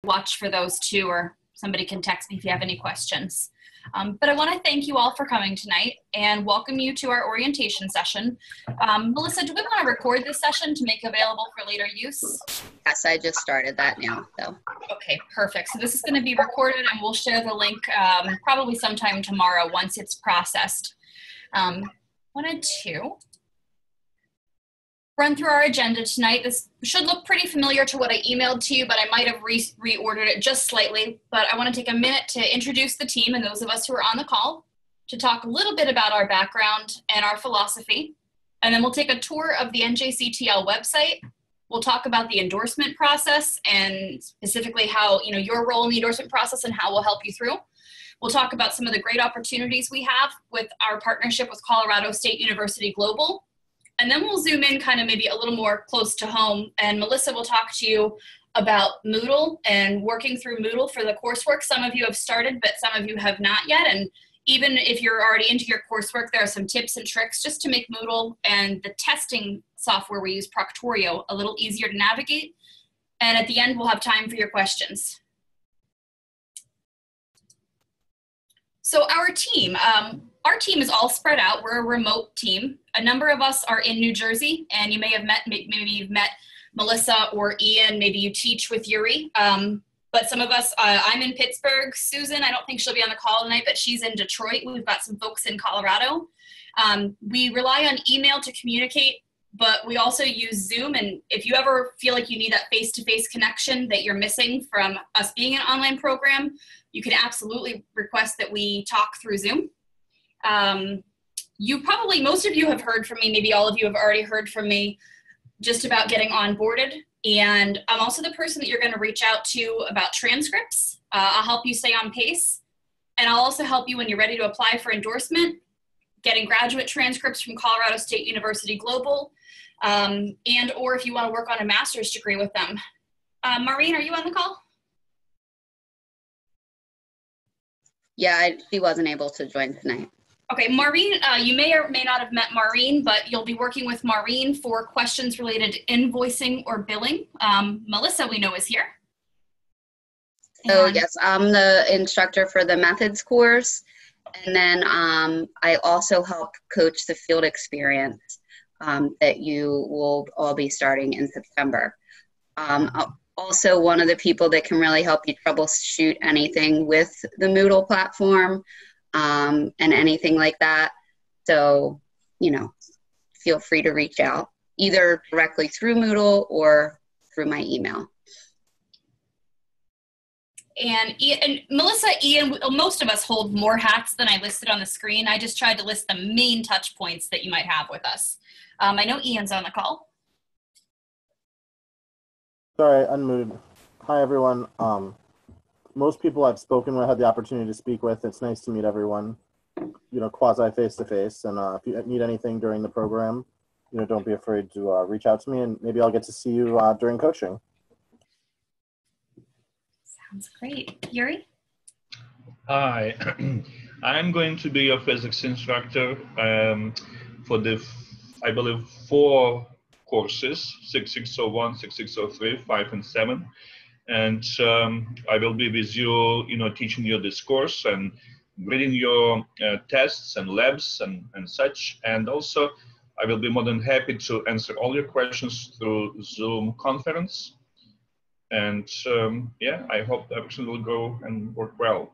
watch for those too, or somebody can text me if you have any questions. But I want to thank you all for coming tonight and welcome you to our orientation session. Melissa, do we want to record this session to make available for later use? Yes, I just started that now. So. Okay, perfect. So this is going to be recorded and we'll share the link probably sometime tomorrow once it's processed. Wanted to run through our agenda tonight. This should look pretty familiar to what I emailed to you, but I might have reordered it just slightly. But I want to take a minute to introduce the team and those of us who are on the call, to talk a little bit about our background and our philosophy. And then we'll take a tour of the NJCTL website. We'll talk about the endorsement process and specifically how, your role in the endorsement process and how we'll help you through. We'll talk about some of the great opportunities we have with our partnership with Colorado State University Global. And then we'll zoom in kind of maybe a little more close to home, and Melissa will talk to you about Moodle and working through Moodle for the coursework. Some of you have started, but some of you have not yet. And even if you're already into your coursework, there are some tips and tricks just to make Moodle and the testing software we use, Proctorio, a little easier to navigate. And at the end, we'll have time for your questions. So our team is all spread out. We're a remote team. A number of us are in New Jersey, and you may have met, maybe you've met Melissa or Ian, maybe you teach with URI. But some of us, I'm in Pittsburgh. Susan, I don't think she'll be on the call tonight, but she's in Detroit. We've got some folks in Colorado. We rely on email to communicate, but we also use Zoom. And if you ever feel like you need that face-to-face connection that you're missing from us being an online program, you can absolutely request that we talk through Zoom. Most of you have heard from me, maybe all of you have already heard from me just about getting onboarded. And I'm also the person that you're going to reach out to about transcripts. I'll help you stay on pace. And I'll also help you when you're ready to apply for endorsement, getting graduate transcripts from Colorado State University Global, and or if you want to work on a master's degree with them. Maureen, are you on the call? Yeah, she wasn't able to join tonight. Okay, Maureen, you may or may not have met Maureen, but you'll be working with Maureen for questions related to invoicing or billing. Melissa, we know, is here. So yes, I'm the instructor for the methods course. And then I also help coach the field experience that you will all be starting in September. Also one of the people that can really help you troubleshoot anything with the Moodle platform. And anything like that. So, feel free to reach out either directly through Moodle or through my email. And Melissa, Ian, most of us hold more hats than I listed on the screen. I just tried to list the main touch points that you might have with us. I know Ian's on the call. Sorry, unmuted. Hi, everyone. Most people I've spoken with, had the opportunity to speak with. It's nice to meet everyone, quasi face-to-face. And if you need anything during the program, don't be afraid to reach out to me, and maybe I'll get to see you during coaching. Sounds great. Yuri? Hi, I'm going to be your physics instructor for the, I believe, 4 courses, 6601, 6603, 5, and 7. And I will be with you, teaching you this course and grading your tests and labs and such. And also, I will be more than happy to answer all your questions through Zoom conference. And yeah, I hope everything will go and work well.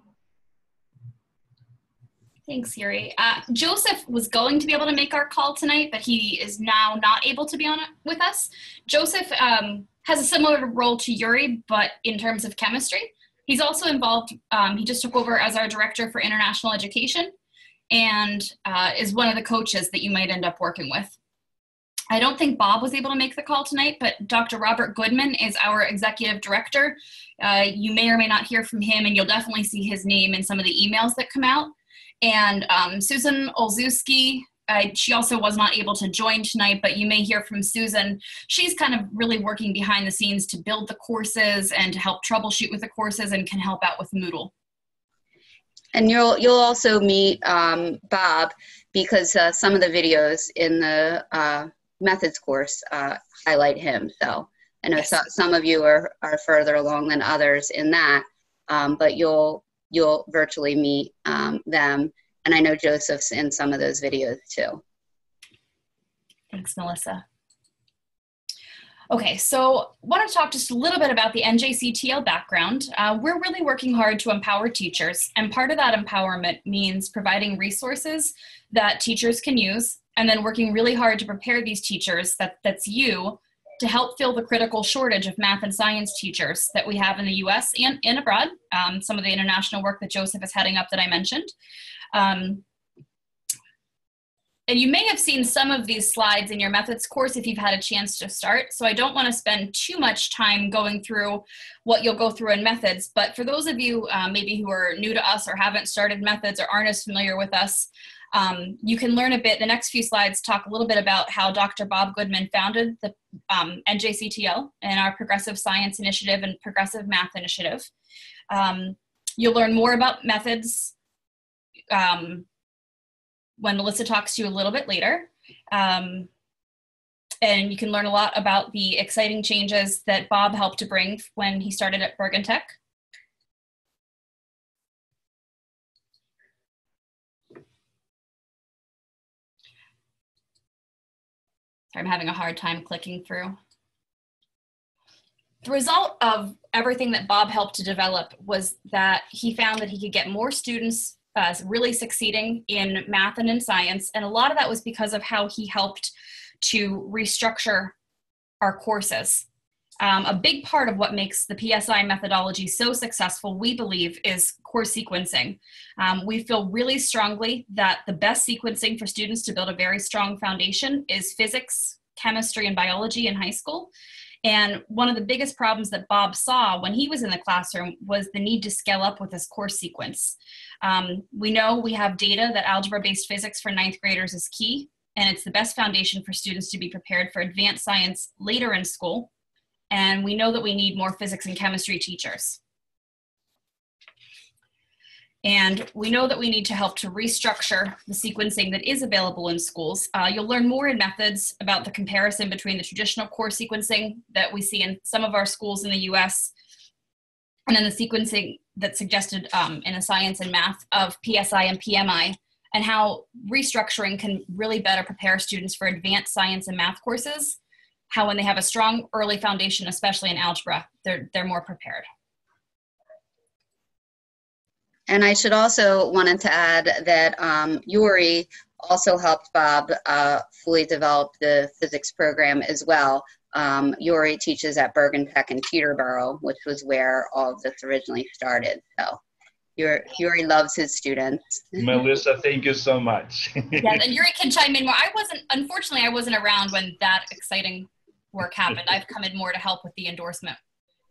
Thanks, Yuri. Joseph was going to be able to make our call tonight, but he is now not able to be on it with us. Joseph has a similar role to Yuri, but in terms of chemistry. He's also involved, he just took over as our director for international education and is one of the coaches that you might end up working with. I don't think Bob was able to make the call tonight, but Dr. Robert Goodman is our executive director. You may or may not hear from him, and you'll definitely see his name in some of the emails that come out. And Susan Olszewski, she also was not able to join tonight, but you may hear from Susan. She's kind of really working behind the scenes to build the courses and to help troubleshoot with the courses and can help out with Moodle. And you'll also meet Bob, because some of the videos in the methods course highlight him. So, I know Yes. some of you are further along than others in that, but you'll virtually meet them. And I know Joseph's in some of those videos too. Thanks, Melissa. Okay, so I want to talk just a little bit about the NJCTL background. We're really working hard to empower teachers, and part of that empowerment means providing resources that teachers can use, and then working really hard to prepare these teachers, that's you, to help fill the critical shortage of math and science teachers that we have in the US and abroad, some of the international work that Joseph is heading up that I mentioned. And you may have seen some of these slides in your methods course if you've had a chance to start. So I don't want to spend too much time going through what you'll go through in methods. But for those of you maybe who are new to us or haven't started methods or aren't as familiar with us, you can learn a bit. The next few slides talk a little bit about how Dr. Bob Goodman founded the NJCTL and our Progressive Science Initiative and Progressive Math Initiative. You'll learn more about methods when Melissa talks to you a little bit later. And you can learn a lot about the exciting changes that Bob helped to bring when he started at Bergen Tech. I'm having a hard time clicking through. The result of everything that Bob helped to develop was that he found that he could get more students really succeeding in math and in science. And a lot of that was because of how he helped to restructure our courses. A big part of what makes the PSI methodology so successful, we believe, is course sequencing. We feel really strongly that the best sequencing for students to build a very strong foundation is physics, chemistry, and biology in high school. And one of the biggest problems that Bob saw when he was in the classroom was the need to scale up with this course sequence. We know we have data that algebra-based physics for ninth graders is key, and it's the best foundation for students to be prepared for advanced science later in school. And we know that we need more physics and chemistry teachers. And we know that we need to help to restructure the sequencing that is available in schools. You'll learn more in methods about the comparison between the traditional course sequencing that we see in some of our schools in the US and then the sequencing that's suggested in the science and math of PSI and PMI, and how restructuring can really better prepare students for advanced science and math courses, how when they have a strong early foundation, especially in algebra, they're more prepared. And I should also wanted to add that URI also helped Bob fully develop the physics program as well. URI teaches at Bergen Tech in Peterborough, which was where all of this originally started. So URI loves his students. Melissa, thank you so much. Yeah, and URI can chime in more. Unfortunately, I wasn't around when that exciting work happened. I've come in more to help with the endorsement.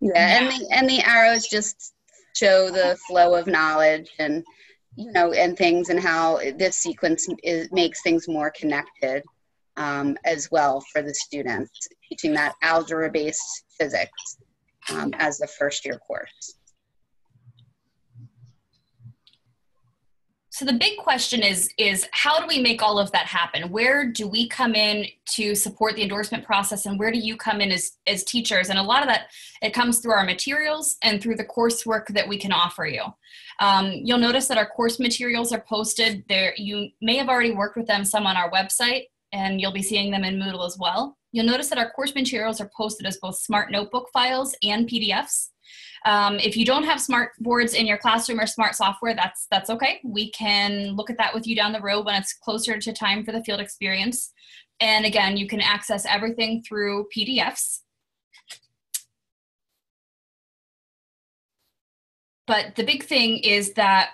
Yeah, and the arrows just show the flow of knowledge and, you know, and things, and how this sequence makes things more connected as well for the students, teaching that algebra-based physics as the first year course. So the big question is how do we make all of that happen? Where do we come in to support the endorsement process, and where do you come in as teachers? And a lot of that, it comes through our materials and through the coursework that we can offer you. You'll notice that our course materials are posted there. You may have already worked with them, some on our website, and you'll be seeing them in Moodle as well. You'll notice that our course materials are posted as both Smart Notebook files and PDFs. If you don't have smart boards in your classroom or smart software, that's okay. We can look at that with you down the road when it's closer to time for the field experience. And again, you can access everything through PDFs. But the big thing is that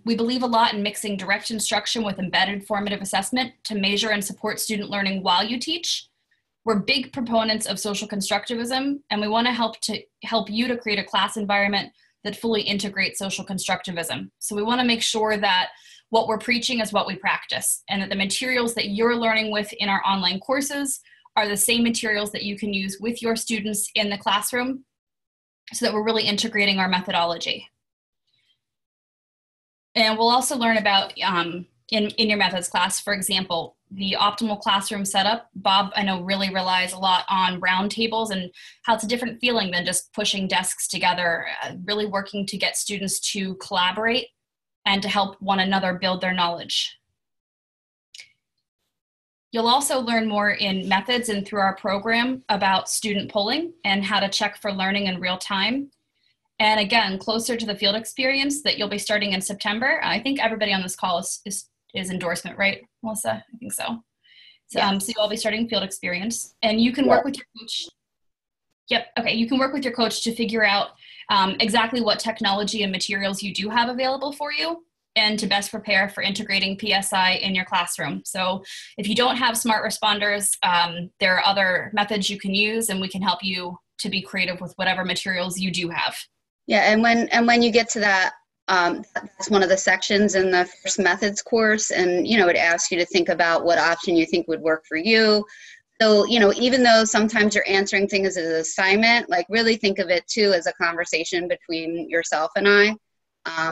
we believe a lot in mixing direct instruction with embedded formative assessment to measure and support student learning while you teach. We're big proponents of social constructivism, and we want to help you to create a class environment that fully integrates social constructivism. So we want to make sure that what we're preaching is what we practice, and that the materials that you're learning with in our online courses are the same materials that you can use with your students in the classroom, so that we're really integrating our methodology. And we'll also learn about, in your methods class, for example, the optimal classroom setup. Bob, I know, really relies a lot on round tables and how it's a different feeling than just pushing desks together, really working to get students to collaborate and to help one another build their knowledge. You'll also learn more in methods and through our program about student polling and how to check for learning in real time. And again, closer to the field experience that you'll be starting in September. I think everybody on this call is endorsement, right, Melissa? I think so. So, Yes. so you'll all be starting field experience, and you can work with your coach. Yep, okay, you can work with your coach to figure out exactly what technology and materials you do have available for you, and to best prepare for integrating PSI in your classroom. So if you don't have smart responders, there are other methods you can use, and we can help you to be creative with whatever materials you do have. Yeah, and when you get to that, that's one of the sections in the first methods course, and it asks you to think about what option you think would work for you. So even though sometimes you're answering things as an assignment, like really think of it too as a conversation between yourself and I.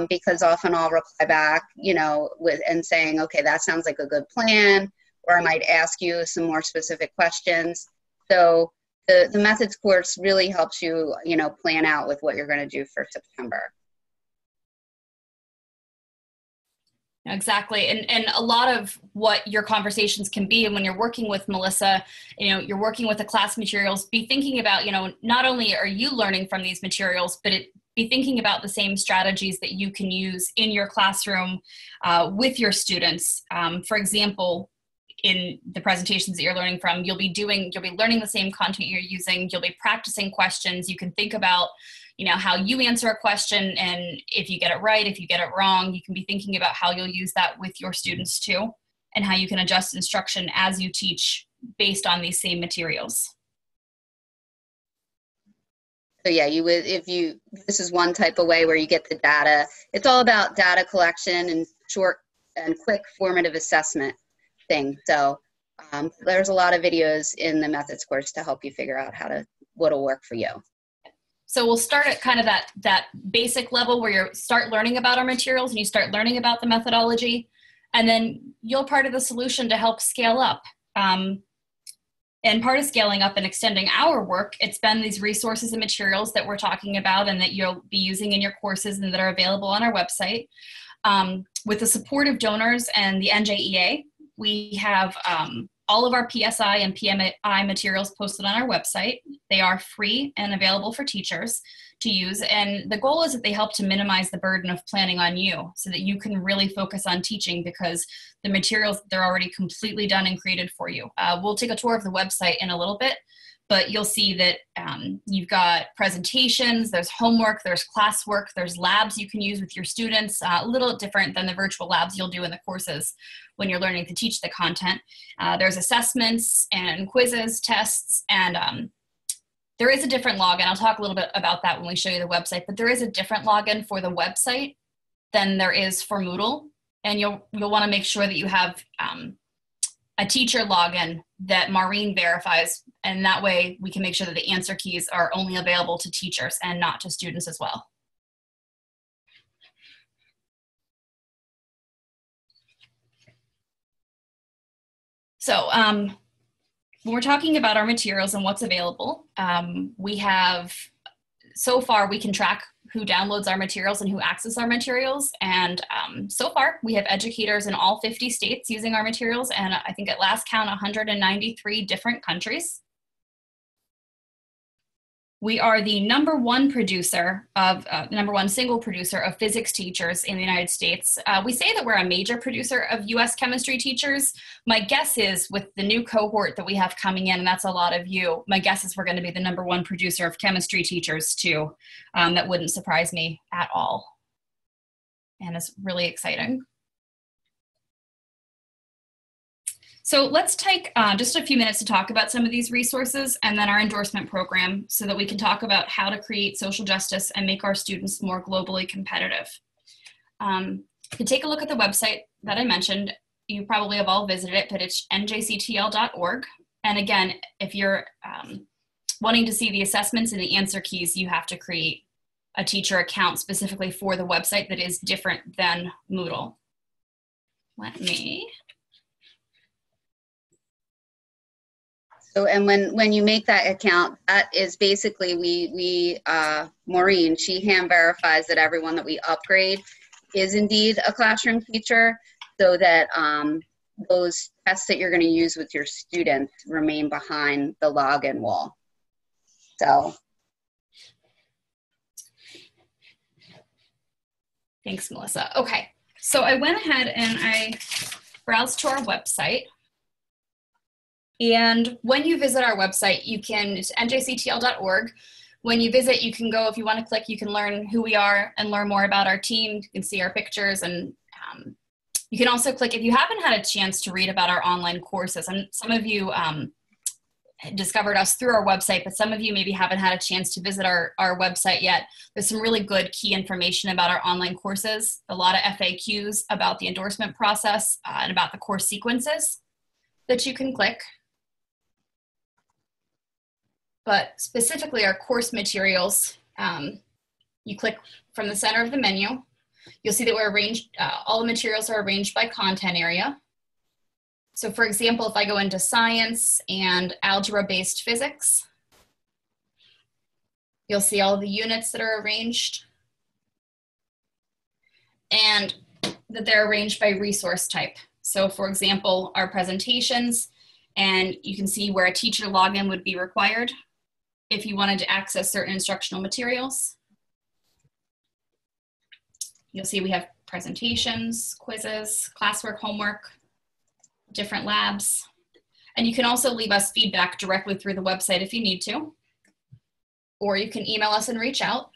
Because often I'll reply back, and saying, okay, that sounds like a good plan, or I might ask you some more specific questions. So the methods course really helps you, plan out with what you're going to do for September. Exactly. And a lot of what your conversations can be, and when you're working with Melissa, you're working with the class materials, be thinking about, not only are you learning from these materials, but be thinking about the same strategies that you can use in your classroom with your students. For example, in the presentations that you're learning from, you'll be learning the same content you're using, you'll be practicing questions. You can think about, how you answer a question, and if you get it right, if you get it wrong, you can be thinking about how you'll use that with your students too, and how you can adjust instruction as you teach based on these same materials. So yeah, this is one type of way where you get the data. It's all about data collection and short and quick formative assessment thing. So there's a lot of videos in the methods course to help you figure out what'll work for you. So we'll start at kind of that basic level where you start learning about our materials and you start learning about the methodology, and then you're part of the solution to help scale up. And part of scaling up and extending our work, it's been these resources and materials that we're talking about and that you'll be using in your courses and that are available on our website. With the support of donors and the NJEA, we have all of our PSI and PMI materials posted on our website. They are free and available for teachers to use. And the goal is that they help to minimize the burden of planning on you so that you can really focus on teaching, because the materials, they're already completely done and created for you. We'll take a tour of the website in a little bit, but you'll see that you've got presentations, there's homework, there's classwork, there's labs you can use with your students, a little different than the virtual labs you'll do in the courses when you're learning to teach the content. There's assessments and quizzes, tests, and there is a different login. I'll talk a little bit about that when we show you the website, but there is a different login for the website than there is for Moodle. And you'll want to make sure that you have a teacher login that Maureen verifies, and that way we can make sure that the answer keys are only available to teachers and not to students as well. So when we're talking about our materials and what's available, so far we can track who downloads our materials and who accesses our materials. And so far we have educators in all 50 states using our materials, and I think at last count 193 different countries. We are the number one single producer of physics teachers in the United States. We say that we're a major producer of US chemistry teachers. My guess is with the new cohort that we have coming in, and that's a lot of you, my guess is we're going to be the number one producer of chemistry teachers too. That wouldn't surprise me at all. And it's really exciting. So let's take just a few minutes to talk about some of these resources and then our endorsement program so that we can talk about how to create social justice and make our students more globally competitive. You can take a look at the website that I mentioned. You probably have all visited it, but it's njctl.org. And again, if you're wanting to see the assessments and the answer keys, you have to create a teacher account specifically for the website that is different than Moodle. Let me So, and when you make that account, that is basically Maureen, she hand verifies that everyone that we upgrade is indeed a classroom teacher, so that those tests that you're going to use with your students remain behind the login wall. So. Thanks, Melissa. Okay, so I went ahead and I browsed to our website. And when you visit our website, you can, it's njctl.org. When you visit, you can go, if you want to click, you can learn who we are and learn more about our team. You can see our pictures, and you can also click, if you haven't had a chance to read about our online courses, and some of you discovered us through our website, but some of you maybe haven't had a chance to visit our website yet. There's some really good key information about our online courses, a lot of FAQs about the endorsement process and about the course sequences that you can click. But specifically our course materials, you click from the center of the menu. You'll see that we're arranged, all the materials are arranged by content area. So for example, if I go into science and algebra-based physics, you'll see all the units that are arranged and that they're arranged by resource type. So for example, our presentations, and you can see where a teacher login would be required if you wanted to access certain instructional materials. You'll see we have presentations, quizzes, classwork, homework, different labs. And you can also leave us feedback directly through the website if you need to, or you can email us and reach out.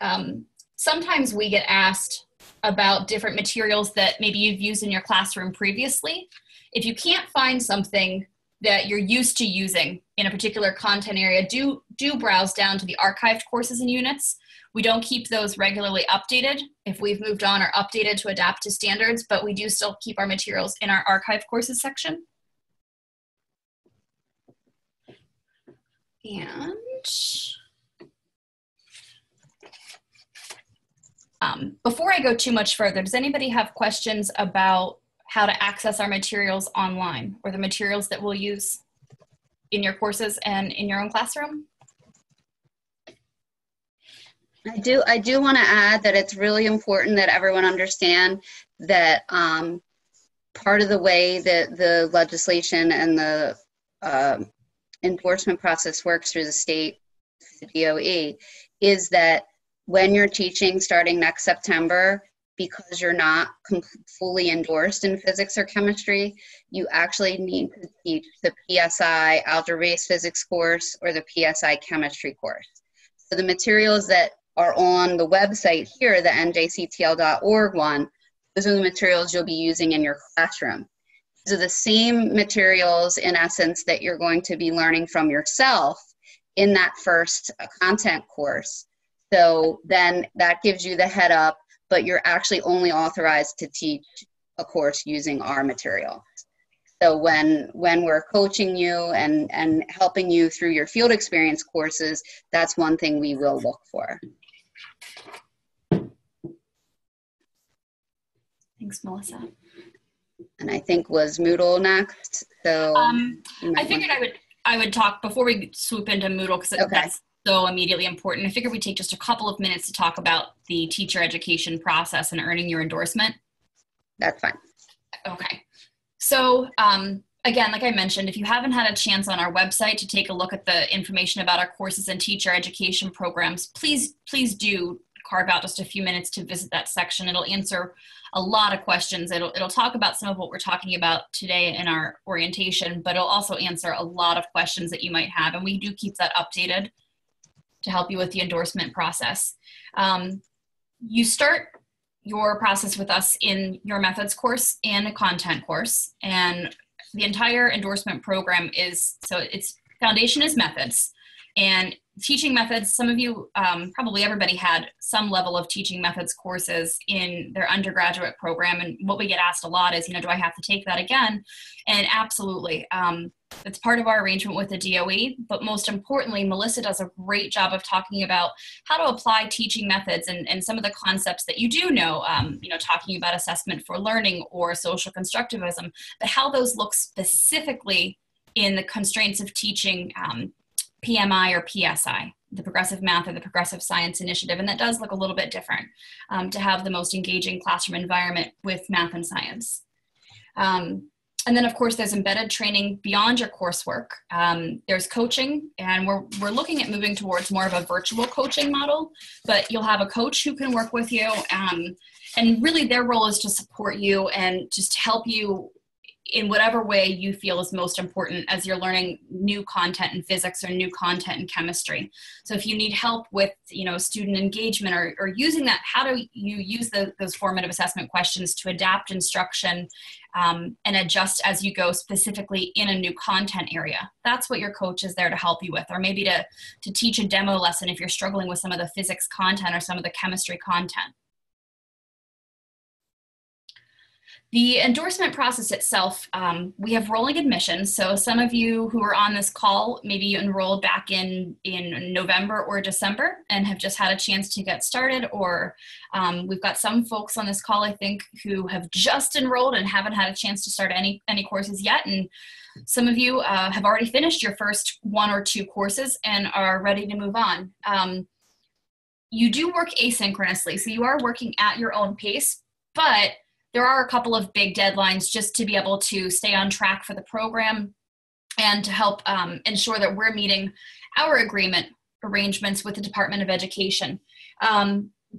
Sometimes we get asked about different materials that maybe you've used in your classroom previously. If you can't find something that you're used to using in a particular content area, do browse down to the archived courses and units. We don't keep those regularly updated if we've moved on or updated to adapt to standards, but we do still keep our materials in our archived courses section. And before I go too much further, does anybody have questions about how to access our materials online or the materials that we'll use in your courses and in your own classroom? I do want to add that it's really important that everyone understand that part of the way that the legislation and the endorsement process works through the state, the DOE, is that when you're teaching starting next September, because you're not fully endorsed in physics or chemistry, you actually need to teach the PSI algebra-based physics course or the PSI chemistry course. So the materials that are on the website here, the njctl.org one, those are the materials you'll be using in your classroom. These are the same materials, in essence, that you're going to be learning from yourself in that first content course. So then that gives you the head up, but you're actually only authorized to teach a course using our material. So when we're coaching you and helping you through your field experience courses, that's one thing we will look for. Thanks, Melissa. And I think was Moodle next. So I figured I would talk before we swoop into Moodle, because that's so immediately important. I figured we'd take just a couple of minutes to talk about the teacher education process and earning your endorsement. That's fine. Okay. So again, like I mentioned, if you haven't had a chance on our website to take a look at the information about our courses and teacher education programs, please do carve out just a few minutes to visit that section. It'll answer a lot of questions. It'll talk about some of what we're talking about today in our orientation, but it'll also answer a lot of questions that you might have. And we do keep that updated to help you with the endorsement process. You start your process with us in your methods course and a content course. And the entire endorsement program is, so its foundation is methods. And teaching methods, some of you, probably everybody had some level of teaching methods courses in their undergraduate program. And what we get asked a lot is, do I have to take that again? And absolutely. It's part of our arrangement with the DOE, but most importantly, Melissa does a great job of talking about how to apply teaching methods and some of the concepts that you do know, talking about assessment for learning or social constructivism, but how those look specifically in the constraints of teaching PMI or PSI, the Progressive Math or the Progressive Science Initiative, and that does look a little bit different to have the most engaging classroom environment with math and science. And then, of course, there's embedded training beyond your coursework. There's coaching, and we're looking at moving towards more of a virtual coaching model, but you'll have a coach who can work with you, and really their role is to support you and just help you in whatever way you feel is most important as you're learning new content in physics or new content in chemistry. So if you need help with, student engagement or using that, how do you use those formative assessment questions to adapt instruction and adjust as you go, specifically in a new content area? That's what your coach is there to help you with, or maybe to teach a demo lesson if you're struggling with some of the physics content or some of the chemistry content. The endorsement process itself, we have rolling admissions. So some of you who are on this call, maybe you enrolled back in November or December and have just had a chance to get started, or we've got some folks on this call, I think, who have just enrolled and haven't had a chance to start any courses yet. And some of you have already finished your first 1 or 2 courses and are ready to move on. You do work asynchronously, so you are working at your own pace, but there are a couple of big deadlines just to be able to stay on track for the program and to help ensure that we're meeting our agreement arrangements with the Department of Education.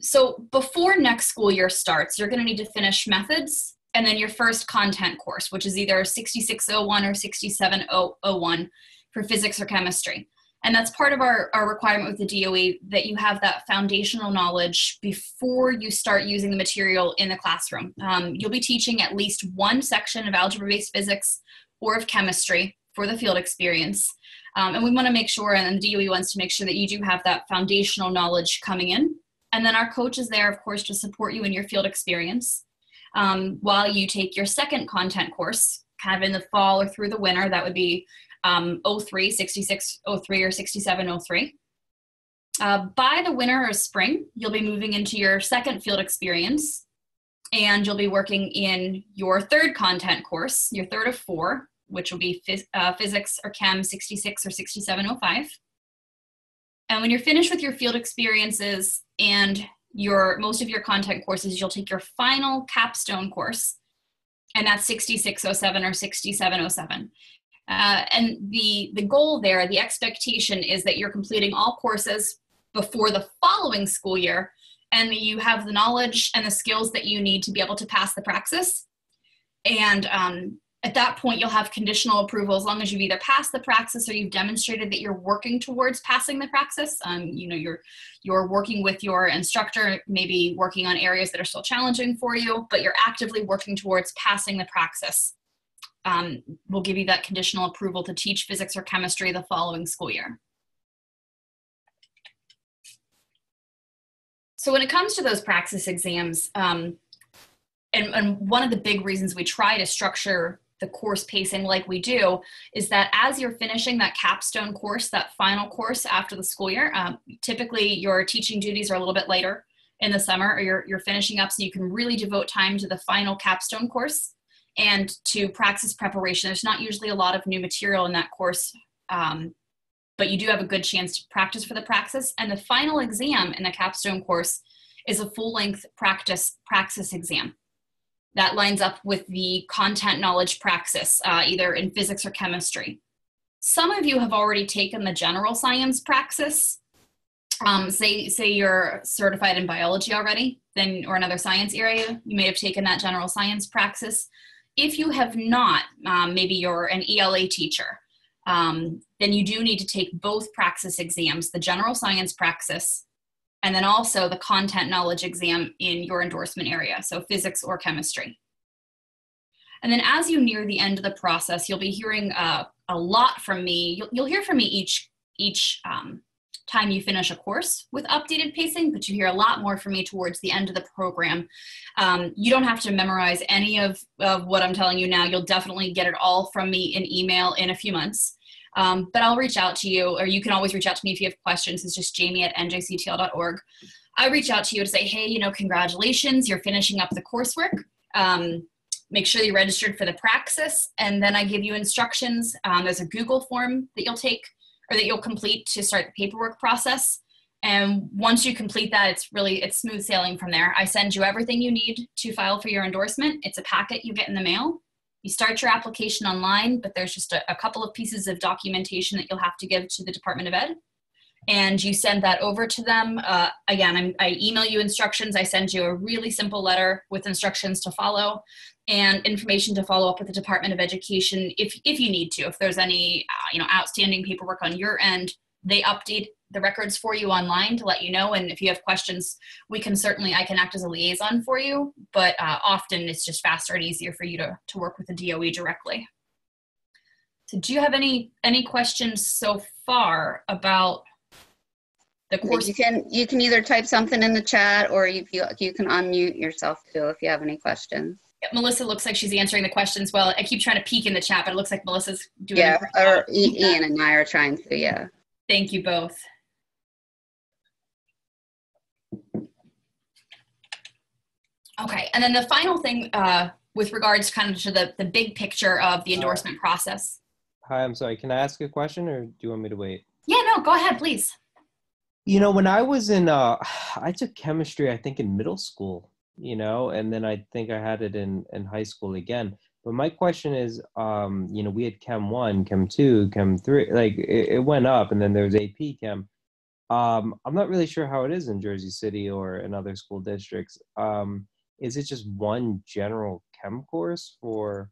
So before next school year starts, you're going to need to finish methods and then your first content course, which is either 6601 or 6701 for physics or chemistry. And that's part of our requirement with the DOE, that you have that foundational knowledge before you start using the material in the classroom. You'll be teaching at least one section of algebra-based physics or of chemistry for the field experience. And we want to make sure, and the DOE wants to make sure that you do have that foundational knowledge coming in. And then our coach is there, of course, to support you in your field experience. While you take your second content course, kind of in the fall or through the winter, that would be 03, 6603 or 6703. By the winter or spring, you'll be moving into your second field experience, and you'll be working in your third content course, your third of 4, which will be physics or chem 66 or 6705. And when you're finished with your field experiences and most of your content courses, you'll take your final capstone course, and that's 6607 or 6707. And the goal there, the expectation is that you're completing all courses before the following school year, and that you have the knowledge and the skills that you need to be able to pass the praxis. And at that point, you'll have conditional approval as long as you've either passed the praxis or you've demonstrated that you're working towards passing the praxis. You're working with your instructor, maybe working on areas that are still challenging for you, but you're actively working towards passing the praxis. We'll give you that conditional approval to teach physics or chemistry the following school year. So when it comes to those praxis exams, and one of the big reasons we try to structure the course pacing like we do is that as you're finishing that capstone course, that final course after the school year, typically your teaching duties are a little bit later in the summer, or you're finishing up, so you can really devote time to the final capstone course and to praxis preparation. There's not usually a lot of new material in that course, but you do have a good chance to practice for the praxis. And the final exam in the capstone course is a full-length praxis exam that lines up with the content knowledge praxis, either in physics or chemistry. Some of you have already taken the general science praxis. Say you're certified in biology already, or another science area, you may have taken that general science praxis. If you have not, maybe you're an ELA teacher, then you do need to take both praxis exams, the general science praxis, and then also the content knowledge exam in your endorsement area, so physics or chemistry. And then as you near the end of the process, you'll be hearing a lot from me. You'll hear from me each time you finish a course with updated pacing, but you hear a lot more from me towards the end of the program. You don't have to memorize any of what I'm telling you now. You'll definitely get it all from me in email in a few months. But I'll reach out to you, or you can always reach out to me if you have questions. It's just jamie@njctl.org. I reach out to you to say, hey, congratulations, you're finishing up the coursework. make sure you're registered for the praxis, and then I give you instructions. There's a Google form that you'll take or that you'll complete to start the paperwork process. And once you complete that, it's smooth sailing from there. I send you everything you need to file for your endorsement. It's a packet you get in the mail. You start your application online, but there's just a couple of pieces of documentation that you'll have to give to the Department of Ed. And you send that over to them. Again, I email you instructions. I send you a really simple letter with instructions to follow and information to follow up with the Department of Education if you need to. If there's any outstanding paperwork on your end, they update the records for you online to let you know. And if you have questions, I can act as a liaison for you, but often it's just faster and easier for you to work with the DOE directly. So do you have any questions so far about the course? You can either type something in the chat, or you can unmute yourself too if you have any questions. Yeah, Melissa looks like she's answering the questions well. I keep trying to peek in the chat, but it looks like Melissa's doing it. Yeah, or Ian and I are trying to, yeah. Thank you both. Okay, and then the final thing with regards kind of to the big picture of the endorsement process. Hi, I'm sorry. Can I ask a question, or do you want me to wait? Yeah, no, go ahead, please. When I was in, I took chemistry, I think in middle school, and then I think I had it in high school again. But my question is, we had Chem 1, Chem 2, Chem 3, like it went up, and then there was AP Chem. I'm not really sure how it is in Jersey City or in other school districts. Is it just one general chem course for?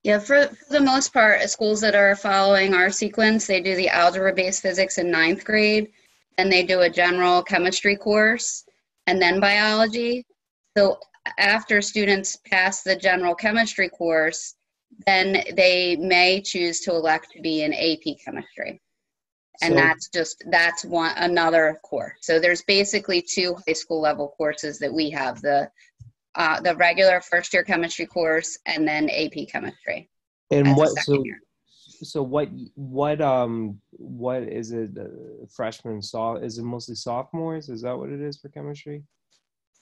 Yeah, for the most part, schools that are following our sequence, they do the algebra-based physics in 9th grade, and they do a general chemistry course, and then biology. So after students pass the general chemistry course, then they may choose to elect to be in AP chemistry. And that's another course. So there's basically 2 high school level courses that we have, the regular first year chemistry course and then AP chemistry. And what is it, freshmen, is it mostly sophomores? Is that what it is for chemistry?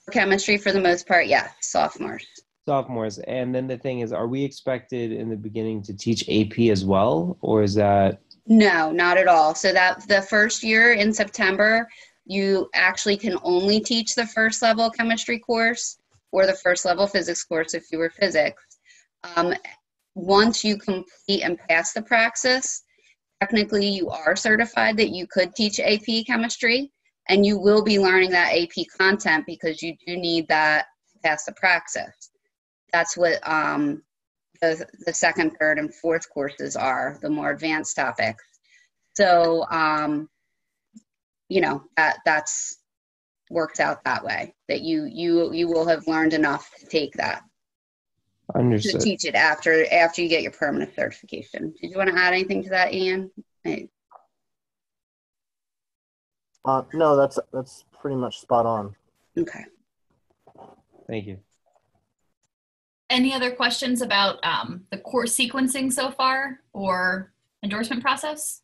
For chemistry, for the most part, yeah, sophomores. Sophomores. And then the thing is, are we expected in the beginning to teach AP as well, or is that? No, not at all. So that the first year in September, you actually can only teach the first level chemistry course or the first level physics course if you were physics. Once you complete and pass the praxis, technically you are certified that you could teach AP chemistry, and you will be learning that AP content because you do need that to pass the praxis. That's what the second, third, and fourth courses are, the more advanced topics. So, that's works out that way, that you will have learned enough to take that. Understood. To teach it after you get your permanent certification. Did you want to add anything to that, Ian? No, that's pretty much spot on. Okay. Thank you. Any other questions about the course sequencing so far or endorsement process?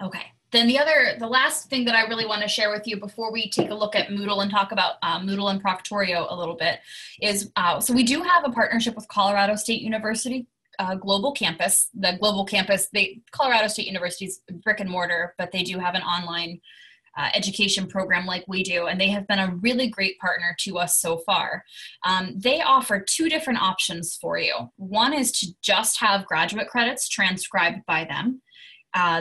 Okay. Then the last thing that I really want to share with you before we take a look at Moodle and talk about Moodle and Proctorio a little bit is, so we do have a partnership with Colorado State University Global Campus. The Global Campus, Colorado State University's brick and mortar, but they do have an online education program like we do, and they have been a really great partner to us so far. They offer 2 different options for you. One is to just have graduate credits transcribed by them.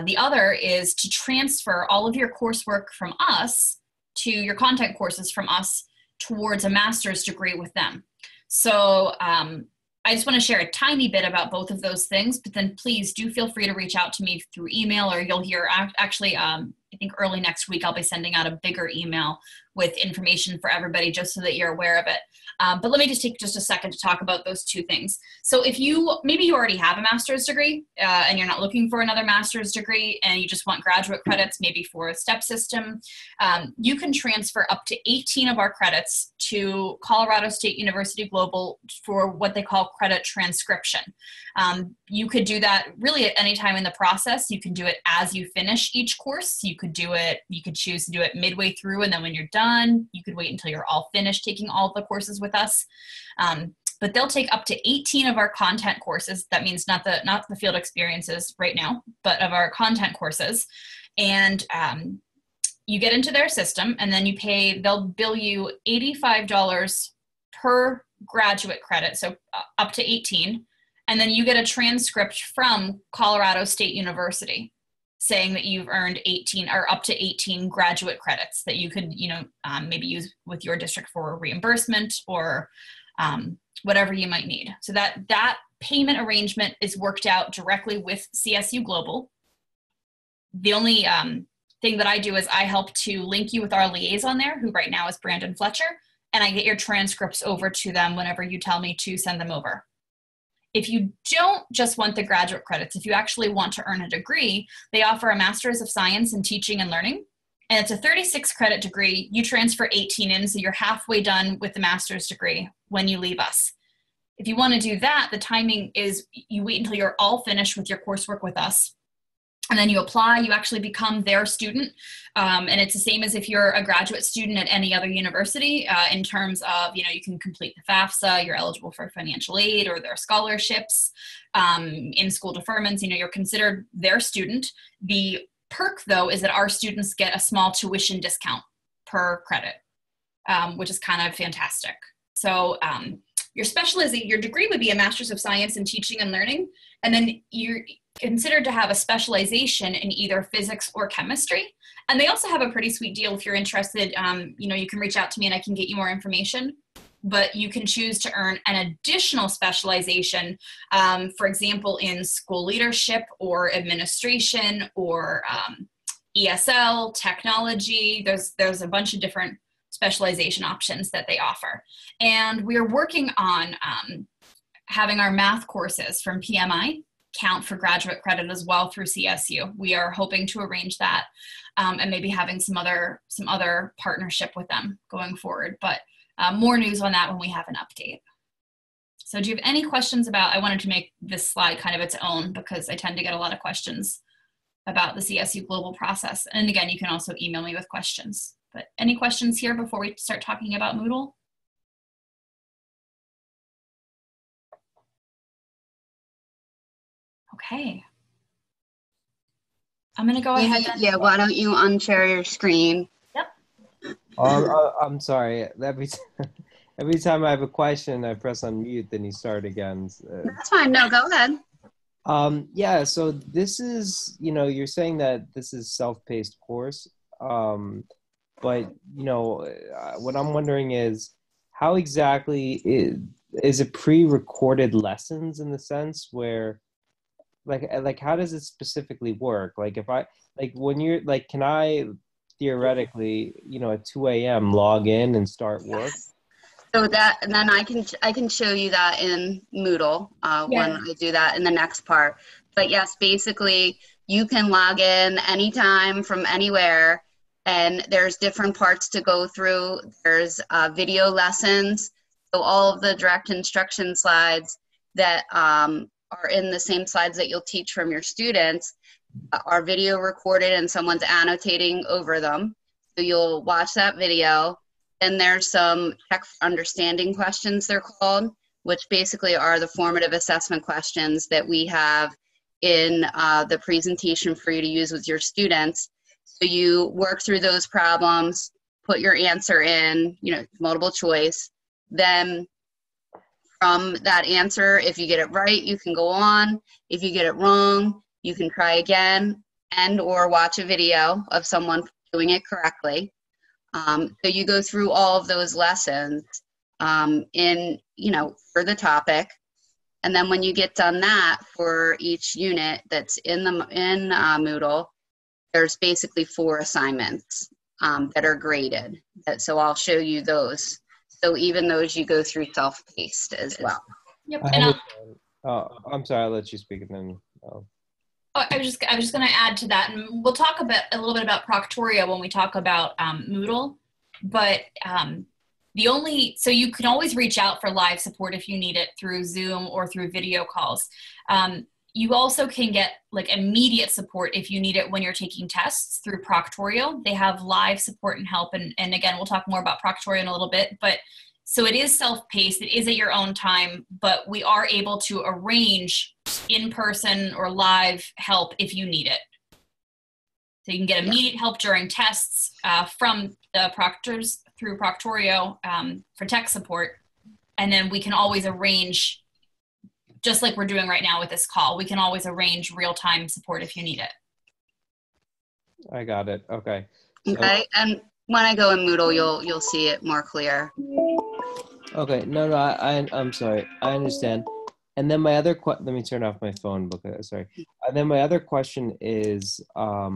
The other is to transfer all of your coursework from us to your content courses from us towards a master's degree with them. So I just want to share a tiny bit about both of those things, but then please do feel free to reach out to me through email, or you'll hear actually, I think early next week, I'll be sending out a bigger email with information for everybody just so that you're aware of it. But let me just take just a second to talk about those 2 things. So if maybe you already have a master's degree and you're not looking for another master's degree and you just want graduate credits, maybe for a step system, you can transfer up to 18 of our credits to Colorado State University Global for what they call credit transcription. You could do that really at any time in the process. You can do it as you finish each course. You you could do it, you could choose to do it midway through, and then when you're done, you could wait until you're all finished taking all of the courses with us. But they'll take up to 18 of our content courses. That means not the field experiences right now, but of our content courses. And you get into their system, and then they'll bill you $85 per graduate credit, so up to 18. And then you get a transcript from Colorado State University saying that you've earned 18 or up to 18 graduate credits that you could, maybe use with your district for reimbursement or whatever you might need. So that payment arrangement is worked out directly with CSU Global. The only thing that I do is I help to link you with our liaison there, who right now is Brandon Fletcher, and I get your transcripts over to them whenever you tell me to send them over. If you don't just want the graduate credits, if you actually want to earn a degree, they offer a Master's of Science in Teaching and Learning, and it's a 36 credit degree. You transfer 18 in, so you're halfway done with the master's degree when you leave us. If you want to do that, the timing is you wait until you're all finished with your coursework with us, and then you apply, you actually become their student. And it's the same as if you're a graduate student at any other university in terms of, you can complete the FAFSA, you're eligible for financial aid or their scholarships, in-school deferments, you're considered their student. The perk, though, is that our students get a small tuition discount per credit, which is kind of fantastic. So your degree would be a Master's of Science in Teaching and Learning, and then you're considered to have a specialization in either physics or chemistry. And they also have a pretty sweet deal if you're interested. You can reach out to me and I can get you more information, but you can choose to earn an additional specialization, for example, in school leadership or administration or ESL, technology. There's a bunch of different specialization options that they offer. And we're working on having our math courses from PMI count for graduate credit as well through CSU. We are hoping to arrange that and maybe having some other partnership with them going forward. But more news on that when we have an update. So do you have any questions I wanted to make this slide kind of its own because I tend to get a lot of questions about the CSU Global process. And again, you can also email me with questions. But any questions here before we start talking about Moodle? Okay. I'm going to go ahead. Yeah, why don't you unshare your screen? Yep. I'm sorry. Every time I have a question, I press unmute, then you start again. That's fine. No, go ahead. Yeah, so this is, you're saying that this is self-paced course, but, what I'm wondering is how exactly is it pre-recorded lessons in the sense where, like how does it specifically work? Like when you're can I theoretically, at 2 a.m. log in and start work? So and then I can show you that in Moodle when I do that in the next part. But yes, basically you can log in anytime from anywhere, and there's different parts to go through. There's video lessons. So all of the direct instruction slides that are in the same slides that you'll teach from your students are video recorded and someone's annotating over them. So you'll watch that video. Then there's some check for understanding questions, they're called, which basically are the formative assessment questions that we have in the presentation for you to use with your students. So you work through those problems, put your answer in, multiple choice. Then from that answer, if you get it right, you can go on. If you get it wrong, you can try again and or watch a video of someone doing it correctly. So you go through all of those lessons for the topic. And then when you get done that for each unit that's in Moodle, there's basically 4 assignments that are graded. So I'll show you those. So even those you go through self-paced as well. Yep. I'm sorry, I'll let you speak and then. I was just going to add to that, and we'll talk a little bit about Proctoria when we talk about Moodle. But so you can always reach out for live support if you need it through Zoom or through video calls. you also can get like immediate support if you need it when you're taking tests through Proctorio. They have live support and help. And again, we'll talk more about Proctorio in a little bit, but so it is self-paced, it is at your own time, but we are able to arrange in-person or live help if you need it. So you can get immediate help during tests from the proctors through Proctorio for tech support. And then we can always arrange, just like we're doing right now with this call, we can always arrange real-time support if you need it. I got it. Okay. Okay, and when I go in Moodle, you'll see it more clear. Okay. No, I'm sorry. I understand. And then my other let me turn off my phone because sorry. And then my other question is, yeah,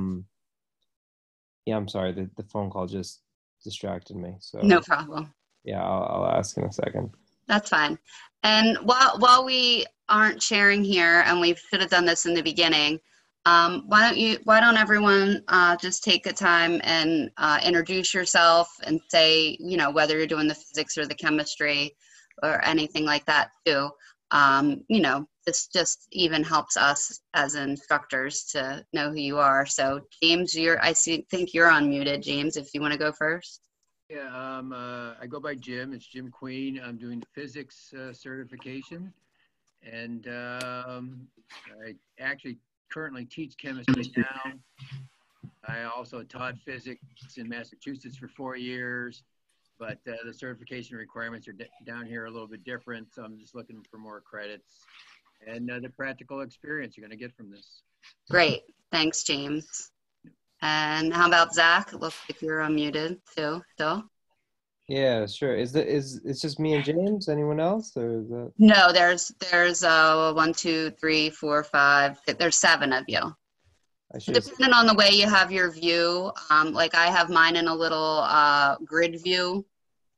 I'm sorry. The phone call just distracted me. So No problem. Yeah, I'll ask in a second. That's fine. And while we aren't sharing here, and we should have done this in the beginning, why don't everyone just take a time and introduce yourself and say, you know, whether you're doing the physics or the chemistry or anything like that too. You know, this just even helps us as instructors to know who you are. So James, think you're unmuted. James, if you want to go first. Yeah, I go by Jim. It's Jim Queen. I'm doing the physics certification, and I actually currently teach chemistry now. I also taught physics in Massachusetts for 4 years, but the certification requirements are down here a little bit different, so I'm just looking for more credits and the practical experience you're going to get from this. Great. Thanks, James. And how about Zach? It looks like you're unmuted too, still. Yeah, sure. Is it's just me and James? Anyone else, or is that? No, there's 1, 2, 3, 4, 5. There's 7 of you. Depending on the way you have your view, like I have mine in a little grid view,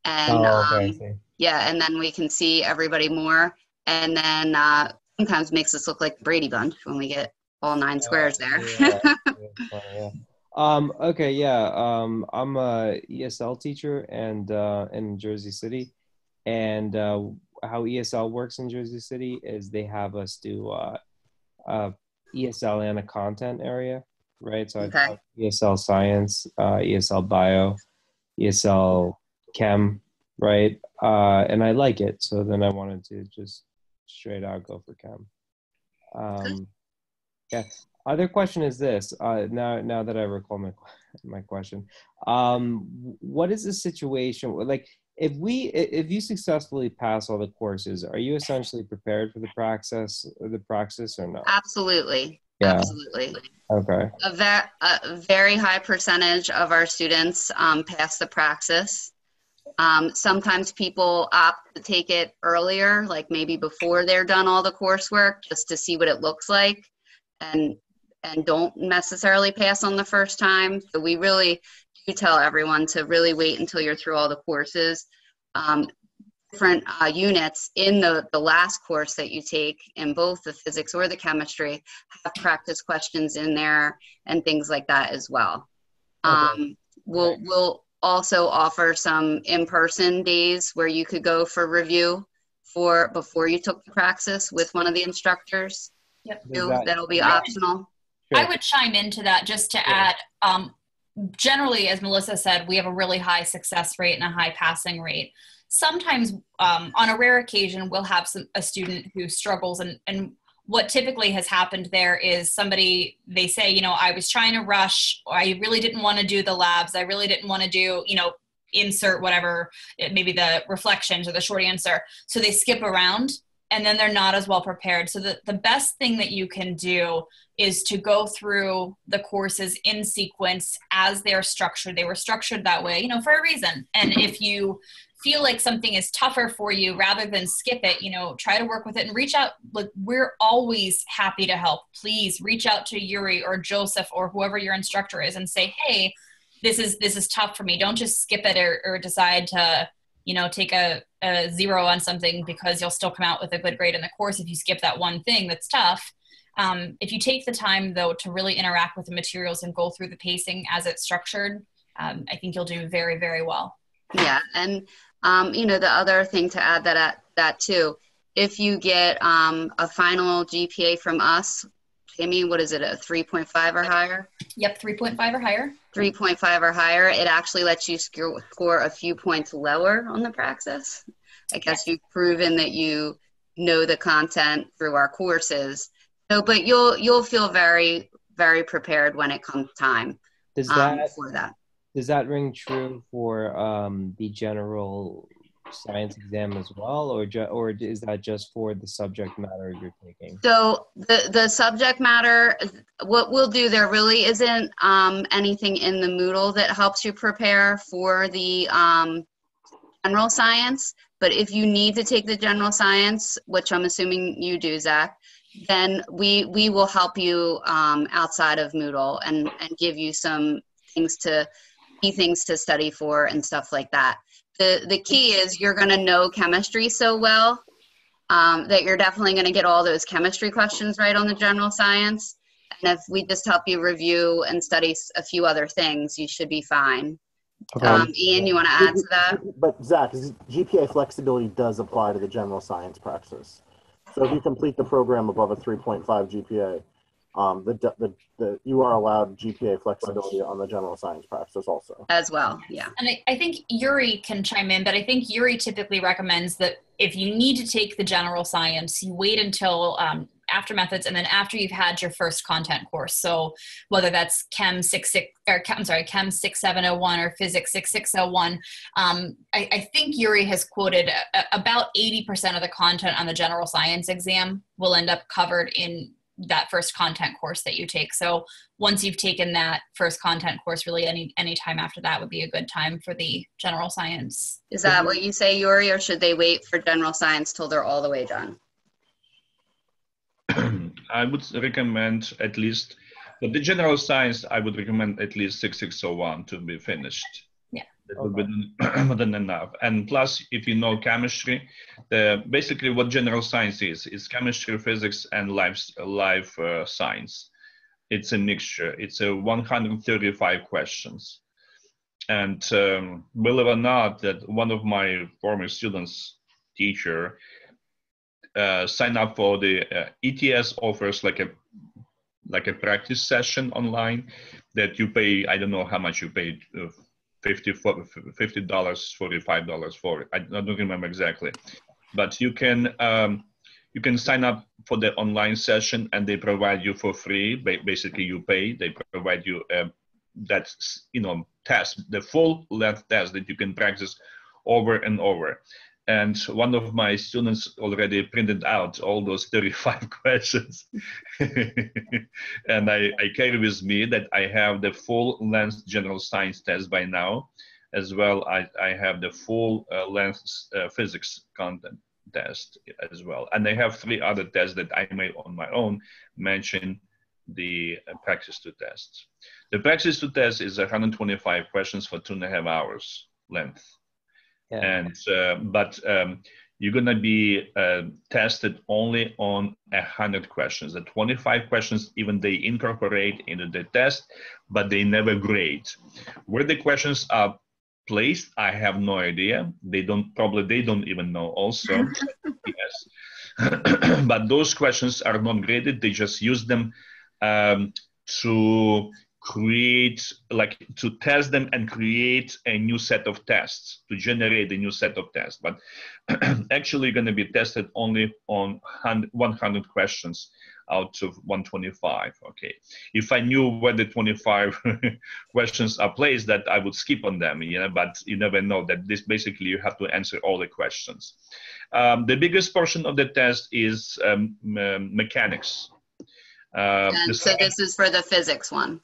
and okay, yeah, and then we can see everybody more, and then sometimes makes us look like the Brady Bunch when we get all 9 squares there. Yeah. Okay, yeah. I'm a ESL teacher and in Jersey City, and how ESL works in Jersey City is they have us do ESL and a content area, right? So I've taught ESL science, ESL bio, ESL chem, right? And I like it, so then I wanted to just straight out go for chem. Yeah. Other question is this. Now that I recall my question, what is the situation like? If you successfully pass all the courses, are you essentially prepared for the praxis or no? Absolutely. Yeah. Absolutely. Okay. A very high percentage of our students pass the praxis. Sometimes people opt to take it earlier, like maybe before they're done all the coursework, just to see what it looks like, and don't necessarily pass on the first time. So we really do tell everyone to really wait until you're through all the courses. Different units in the last course that you take in both the physics or the chemistry have practice questions in there and things like that as well. Okay. We'll also offer some in-person days where you could go for review before you took the praxis with one of the instructors. Yep. That'll be optional. I would chime into that just to add, generally, as Melissa said, we have a really high success rate and a high passing rate. Sometimes, on a rare occasion, we'll have a student who struggles, and what typically has happened there is they say, you know, I was trying to rush, or I really didn't want to do the labs, I really didn't want to do, you know, insert whatever, maybe the reflections or the short answer. So they skip around, and then they're not as well prepared. So the best thing that you can do is to go through the courses in sequence as they're structured. They were structured that way, you know, for a reason. And if you feel like something is tougher for you, rather than skip it, you know, try to work with it and reach out. Like, we're always happy to help. Please reach out to Yuri or Joseph or whoever your instructor is and say, hey, this is tough for me. Don't just skip it or decide to, you know, take a 0 on something, because you'll still come out with a good grade in the course if you skip that one thing that's tough. If you take the time, though, to really interact with the materials and go through the pacing as it's structured, I think you'll do very, very well. Yeah, and you know, the other thing to add that too if you get a final GPA from us, Jamie, what is it, a 3.5 or higher? Yep, 3.5 or higher. 3.5 or higher, it actually lets you score a few points lower on the praxis. I guess you've proven that you know the content through our courses. So, but you'll feel very, very prepared when it comes time for that. Does that ring true for the general science exam as well, or is that just for the subject matter you're taking? So the subject matter, what we'll do, there really isn't anything in the Moodle that helps you prepare for the general science, but if you need to take the general science, which I'm assuming you do, Zach, then we will help you outside of Moodle and give you some things to study for and stuff like that. The key is you're going to know chemistry so well that you're definitely going to get all those chemistry questions right on the general science. And if we just help you review and study a few other things, you should be fine. Ian, you want to add to that? But Zach, GPA flexibility does apply to the general science praxis. So if you complete the program above a 3.5 GPA, you are allowed GPA flexibility on the general science praxis also. As well, yeah. And I think Yuri can chime in, but I think Yuri typically recommends that if you need to take the general science, you wait until after methods and then after you've had your first content course. So whether that's Chem 6701 or Physics 6601, I think Yuri has quoted about 80% of the content on the general science exam will end up covered in that first content course that you take. So once you've taken that first content course, really any time after that would be a good time for the general science. Is that what you say, Yuri, or should they wait for general science till they're all the way done? I would recommend at least, for the general science, I would recommend at least 6601 to be finished. Yeah. That would be more than enough. And plus, if you know chemistry, basically what general science is chemistry, physics, and life science. It's a mixture. It's a 135 questions. And believe it or not, that one of my former students, teacher, signed up for the ETS offers like a practice session online that you pay, I don't know how much you paid, $50, $45 for it. I don't remember exactly, but you can sign up for the online session and they provide you for free. Basically, you pay. They provide you test, the full length test that you can practice over and over. And one of my students already printed out all those 35 questions. And I carry with me that I have the full length general science test by now. As well, I have the full length physics content test as well. And I have 3 other tests that I made on my own, mention the practice to tests. The practice to test is 125 questions for 2.5 hours length. Yeah. And but you're gonna be tested only on 100 questions. The 25 questions, even they incorporate into the test, but they never grade. Where the questions are placed, I have no idea. They don't even know also. Yes. But those questions are not graded. They just use them to create, to test them and create a new set of tests, to generate a new set of tests. But actually going to be tested only on 100 questions out of 125. Okay. If I knew where the 25 questions are placed, that I would skip on them, but you never know that this basically you have to answer all the questions. The biggest portion of the test is mechanics. And so this is for the physics one,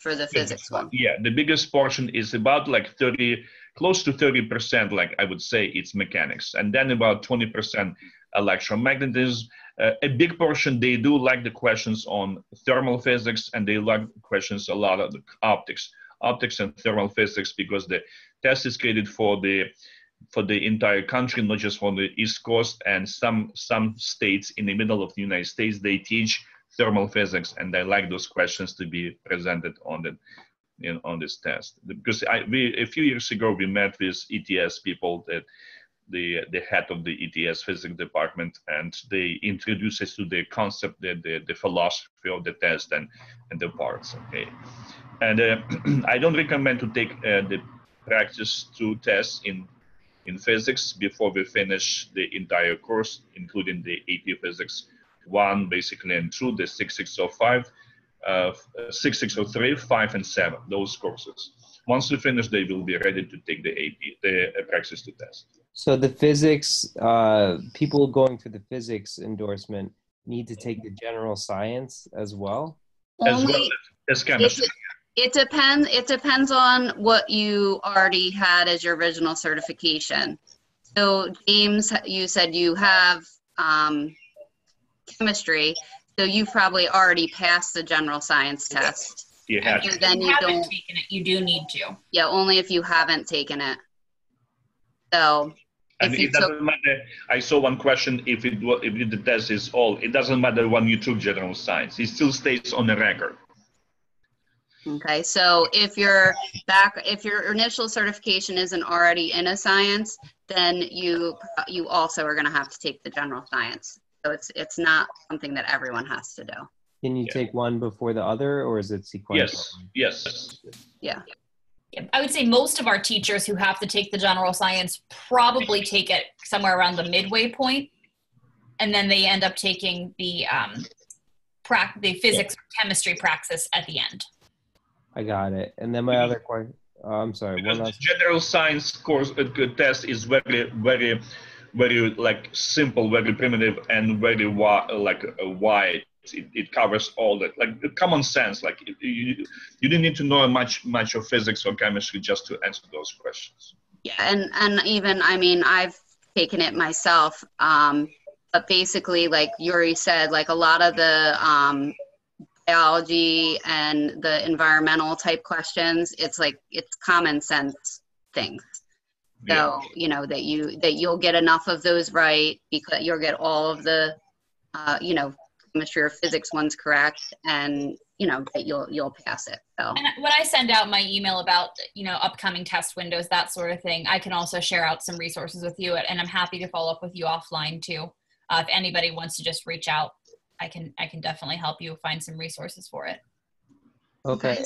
Yeah, the biggest portion is about close to 30%, I would say it's mechanics. And then about 20% electromagnetism. A big portion, they do like the questions on thermal physics, and they like questions a lot of the optics and thermal physics, because the test is created for the entire country, not just for the East Coast, and some states in the middle of the United States, they teach thermal physics, and I like those questions to be presented on this test. Because a few years ago we met with ETS people that the head of the ETS physics department, and they introduce us to the concept, the philosophy of the test and the parts. Okay, and I don't recommend to take the practice 2 tests in physics before we finish the entire course, including the AP Physics 1, basically, and 2, the 6605, 6603, 5, and 7, those courses. Once we finish, they will be ready to take the AP, the practice 2 test. So the physics, people going for the physics endorsement need to take the general science as well? As well as chemistry. It depends on what you already had as your original certification. So James, you said you have chemistry, so you've probably already passed the general science test. You have. If you haven't taken it, you do need to. Yeah, only if you haven't taken it. So and it doesn't matter. I saw one question, if the test is all, it doesn't matter when you took general science. It still stays on the record. Okay, so if your initial certification isn't already in a science, then you also are going to have to take the general science. So it's not something that everyone has to do. Can you take one before the other, or is it sequential? Yes. Yeah. I would say most of our teachers who have to take the general science probably take it somewhere around the midway point, and then they end up taking the physics or chemistry praxis at the end. I got it. And then my other question, I'm sorry. Because the general science course test is very, very, very like simple, very primitive, and very wide. It covers all that, like common sense. Like you didn't need to know much of physics or chemistry just to answer those questions. Yeah, and even, I mean, I've taken it myself, but basically, like Yuri said, like a lot of the biology and the environmental type questions, it's common sense things. So you know that you'll get enough of those right, because you'll get all of the chemistry or physics ones correct, and that you'll pass it. So and when I send out my email about upcoming test windows, that sort of thing, I can also share out some resources with you, and I'm happy to follow up with you offline too. If anybody wants to just reach out, I can definitely help you find some resources for it. Okay.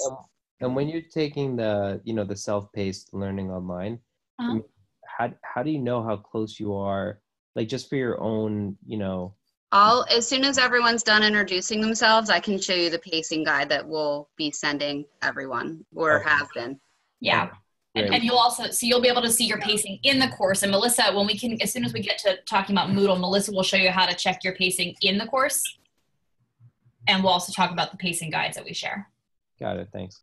And when you're taking the the self-paced learning online, I mean, how do you know how close you are, like just for your own as soon as everyone's done introducing themselves, I can show you the pacing guide that we'll be sending everyone, or have been. Yeah. And you'll be able to see your pacing in the course. And Melissa, as soon as we get to talking about Moodle, Melissa will show you how to check your pacing in the course. And we'll also talk about the pacing guides that we share. Got it. Thanks.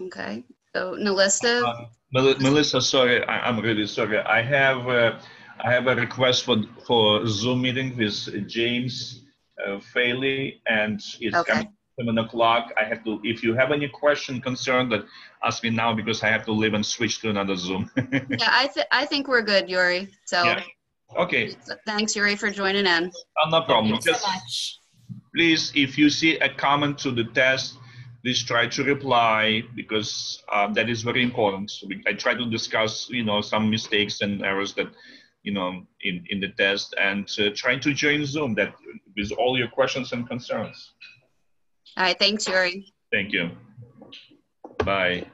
Okay. So Melissa. Melissa, sorry, I'm really sorry. I have a request for Zoom meeting with James Faley, and it's coming at 7 o'clock. I have to. If you have any question, concern, that ask me now, because I have to leave and switch to another Zoom. Yeah, I think we're good, Yuri. So. Yeah. Okay. Thanks, Yuri, for joining in. No problem. Thank you so much. Please, if you see a comment to the test, please try to reply, because that is very important. So I try to discuss, some mistakes and errors that, in the test, and try to join Zoom that with all your questions and concerns. All right. Thanks, Yuri. Thank you. Bye.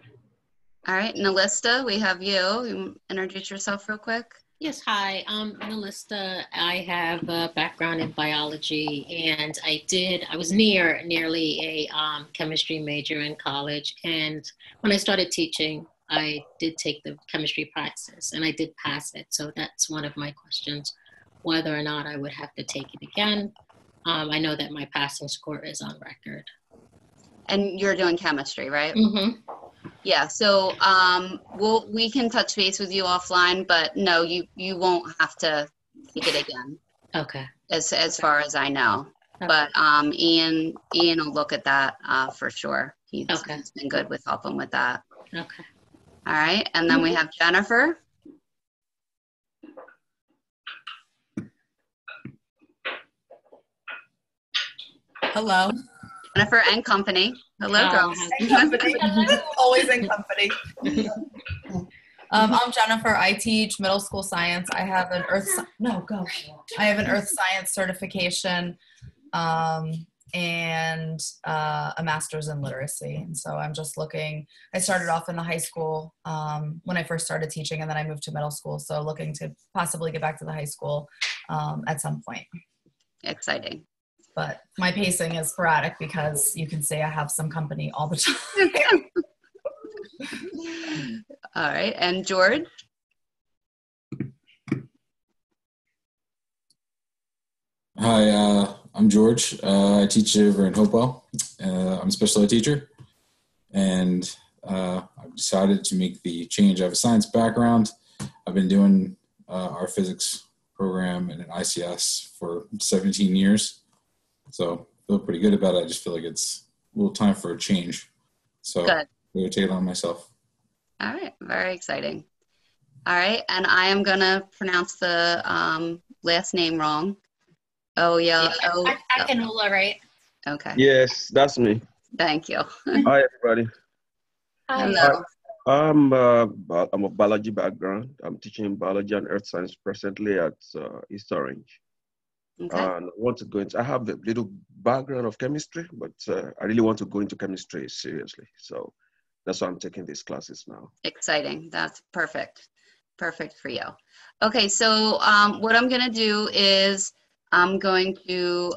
All right, Nalista, we have you. You introduce yourself real quick. Yes, hi, I'm Nalista. I have a background in biology, and I was nearly a chemistry major in college. And when I started teaching, I did take the chemistry praxis, and I did pass it. So that's one of my questions, whether or not I would have to take it again. I know that my passing score is on record. And you're doing chemistry, right? Mm-hmm. Yeah, so we can touch base with you offline, but no, you won't have to take it again. Okay. As far as I know. Okay. But Ian will look at that for sure. He's been good with helping with that. Okay. All right, and then we have Jennifer. Hello. Jennifer and company. Hello, girls. Company. Always in company. I'm Jennifer. I teach middle school science. I have an I have an earth science certification and a master's in literacy. And so I'm just looking, I started off in the high school when I first started teaching, and then I moved to middle school. So looking to possibly get back to the high school at some point. Exciting. But my pacing is sporadic because you can say I have some company all the time. All right, and George? Hi, I'm George. I teach over in Hopewell. I'm a special ed teacher, and I've decided to make the change. I have a science background. I've been doing our physics program in an ICS for 17 years, so I feel pretty good about it. I just feel like it's a little time for a change, so I'm going to take it on myself. All right, very exciting. All right, and I am going to pronounce the last name wrong. Oh, yeah. Akinula, right? Okay. Yes, that's me. Thank you. Hi, everybody. Hello. I'm a biology background. I'm teaching biology and earth science presently at East Orange. Okay. And I have a little background of chemistry, but I really want to go into chemistry seriously. So that's why I'm taking these classes now. Exciting. That's perfect. Perfect for you. Okay, so what I'm going to do is I'm going to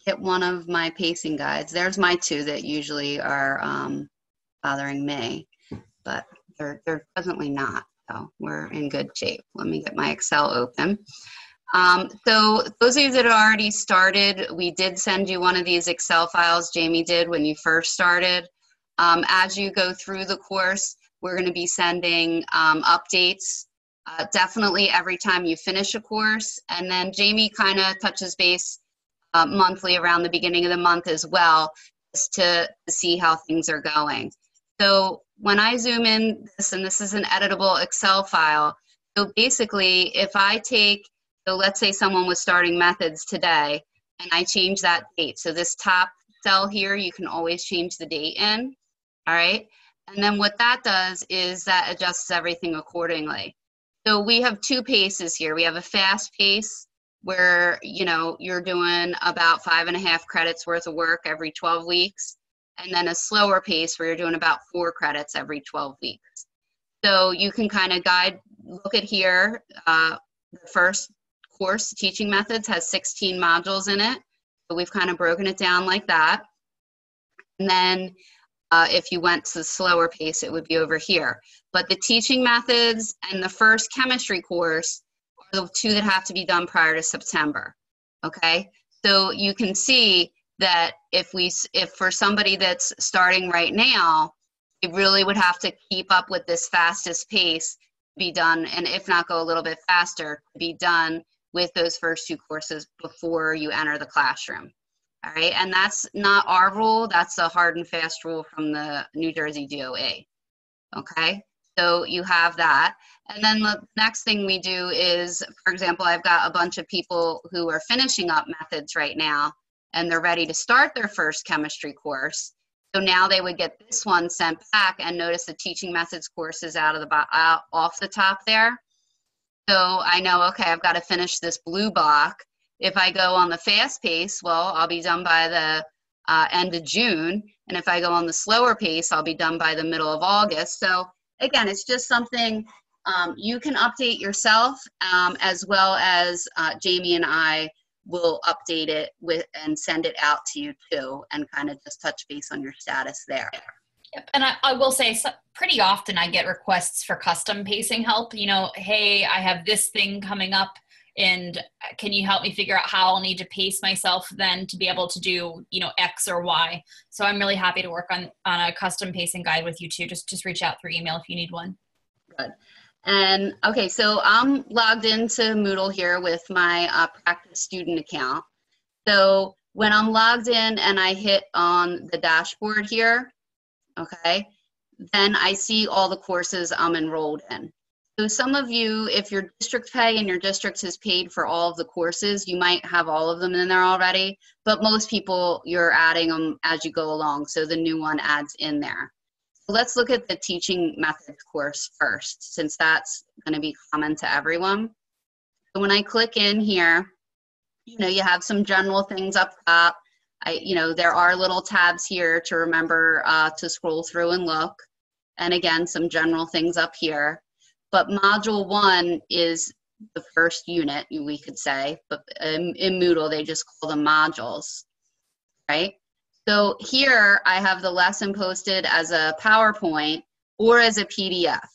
get one of my pacing guides. There's my two that usually are bothering me, but they're presently not, so we're in good shape. Let me get my Excel open. So those of you that have already started, we did send you one of these Excel files, Jamie did, when you first started. As you go through the course, we're going to be sending updates definitely every time you finish a course. And then Jamie kind of touches base monthly around the beginning of the month as well, just to see how things are going. So when I zoom in this, and this is an editable Excel file, so basically if I take, so let's say someone was starting methods today, and I change that date. So this top cell here, you can always change the date in, all right? And then what that does is that adjusts everything accordingly. So we have two paces here. We have a fast pace where, you know, you're doing about 5.5 credits worth of work every 12 weeks. And then a slower pace where you're doing about 4 credits every 12 weeks. So you can kind of look at here, the first course, Teaching Methods, has 16 modules in it. So we've kind of broken it down like that. And then if you went to the slower pace, it would be over here. But the Teaching Methods and the first chemistry course are the two that have to be done prior to September, okay? So you can see that if for somebody that's starting right now, it really would have to keep up with this fastest pace to be done, and if not go a little bit faster, to be done with those first 2 courses before you enter the classroom. All right, and that's not our rule, that's a hard and fast rule from the New Jersey DOE, okay? So you have that. And then the next thing we do is, for example, I've got a bunch of people who are finishing up methods right now, and they're ready to start their first chemistry course. So now they would get this one sent back, and notice the Teaching Methods course is off the top there. So I know, okay, I've got to finish this blue block. If I go on the fast pace, well, I'll be done by the end of June. And if I go on the slower pace, I'll be done by the middle of August. So again, it's just something you can update yourself, as well as Jamie and I will update it and send it out to you too, and kind of just touch base on your status there. Yep. And I will say, pretty often I get requests for custom pacing help. You know, hey, I have this thing coming up, and can you help me figure out how I'll need to pace myself then to be able to do, you know, X or Y. So I'm really happy to work on a custom pacing guide with you too. Just reach out through email if you need one. Good. And okay, so I'm logged into Moodle here with my practice student account. So when I'm logged in and I hit on the dashboard here, okay, then I see all the courses I'm enrolled in. So some of you, if your district pay and your district has paid for all of the courses, you might have all of them in there already, but most people, you're adding them as you go along, so the new one adds in there. let's look at the teaching methods course first, since that's going to be common to everyone. So when I click in here, you have some general things up top. There are little tabs here to remember to scroll through and look. And again, some general things up here. But Module 1 is the first unit, we could say. But in Moodle, they just call them modules, right? So here, I have the lesson posted as a PowerPoint or as a PDF.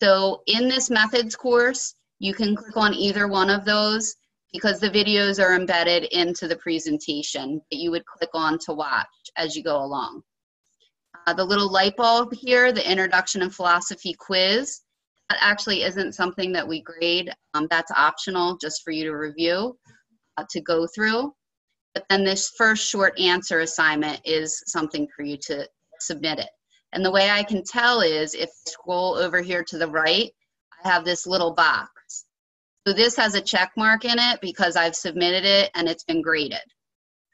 So in this methods course, you can click on either one of those because the videos are embedded into the presentation that you would click on to watch as you go along. The little light bulb here, the Introduction and Philosophy quiz, that actually isn't something that we grade. That's optional just for you to review, to go through. But then this first short answer assignment is something for you to submit it. And the way I can tell is if I scroll over here to the right, I have this little box. So this has a check mark in it because I've submitted it and it's been graded.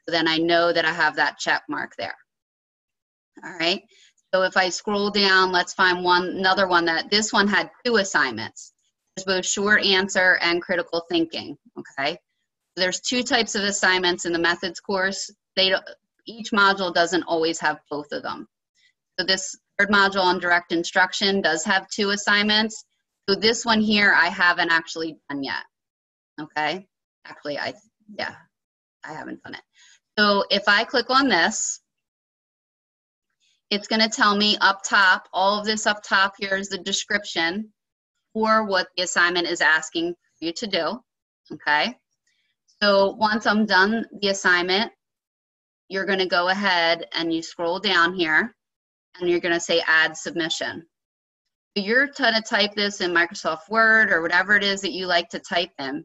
So then I know that I have that check mark there. All right. So if I scroll down, let's find another one this one had 2 assignments. There's both short answer and critical thinking. Okay. There's 2 types of assignments in the methods course. Each module doesn't always have both of them. So this third module on direct instruction does have 2 assignments. So this one here, I haven't actually done yet, okay? Actually, I haven't done it. So if I click on this, it's gonna tell me up top, all of this up top here is the description for what the assignment is asking you to do, okay? So once I'm done the assignment, you're gonna go ahead and you scroll down here and you're gonna say add submission. You're going to type this in Microsoft Word or whatever it is that you like to type in.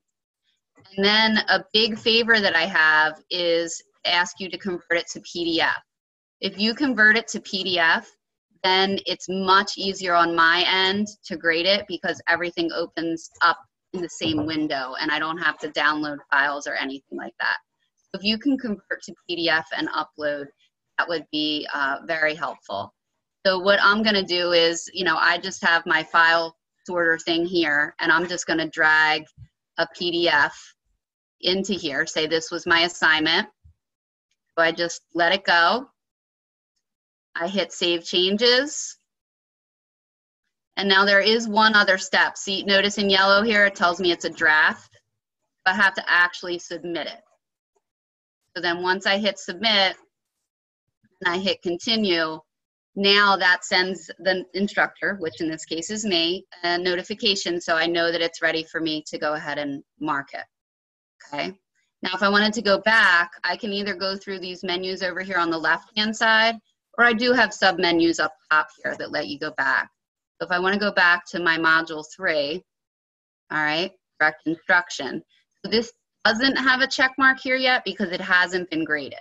And then a big favor that I have is to ask you to convert it to PDF. If you convert it to PDF, then it's much easier on my end to grade it because everything opens up in the same window and I don't have to download files or anything like that. So if you can convert to PDF and upload, that would be very helpful. So what I'm going to do is, I just have my file sorter thing here, and I'm just going to drag a PDF into here. Say this was my assignment. So I just let it go. I hit Save Changes. And now there is one other step. See, notice in yellow here, it tells me it's a draft. I have to actually submit it. So then once I hit Submit, and I hit Continue, now that sends the instructor, which in this case is me, a notification so I know that it's ready for me to go ahead and mark it, okay? Now if I wanted to go back, I can either go through these menus over here on the left-hand side, or I do have sub-menus up top here that let you go back. So if I want to go back to my Module 3, all right, direct instruction. So this doesn't have a check mark here yet because it hasn't been graded,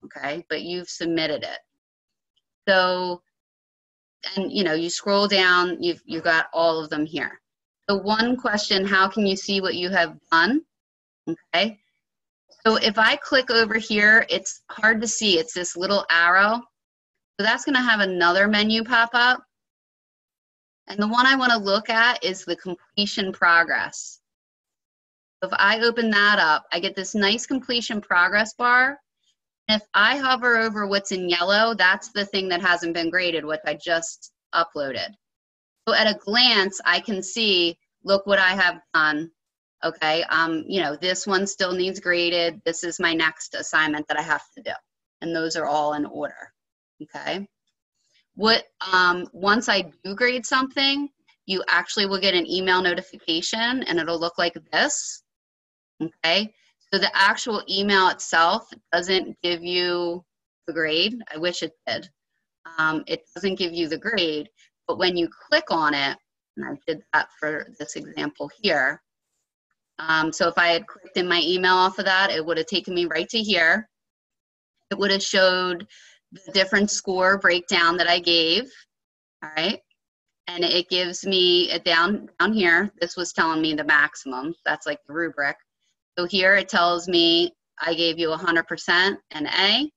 okay? But you've submitted it. So, and you scroll down, you've got all of them here. So one question, how can you see what you have done? Okay. So if I click over here, it's hard to see. It's this little arrow. So that's going to have another menu pop up. And the one I want to look at is the completion progress. So if I open that up, I get this nice completion progress bar. If I hover over what's in yellow, that's the thing that hasn't been graded, what I just uploaded. So at a glance, I can see, look what I have done. Okay, this one still needs graded. This is my next assignment that I have to do. And those are all in order, okay? Once I do grade something, you actually will get an email notification and it'll look like this, okay? So the actual email itself doesn't give you the grade. I wish it did. It doesn't give you the grade, but when you click on it, and I did that for this example here. So if I had clicked in my email off of that, it would have taken me right to here. It would have showed the different score breakdown that I gave, all right? And it gives me it down here. This was telling me the maximum. That's like the rubric. So here it tells me I gave you 100% an A.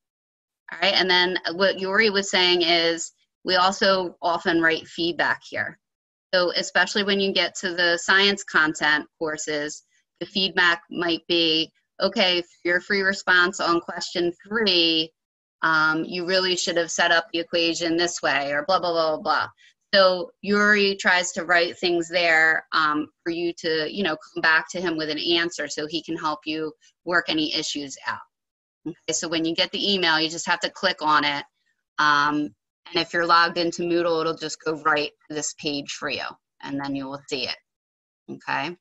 All right, and then what URI was saying is We also often write feedback here. So especially when you get to the science content courses, the feedback might be, okay, for your free response on question 3, you really should have set up the equation this way, or blah, blah, blah, blah. So URI tries to write things there for you to, you know, come back to him with an answer so he can help you work any issues out. Okay, so when you get the email, you just have to click on it. And if you're logged into Moodle, it'll just go right to this page for you, and then you will see it. Okay.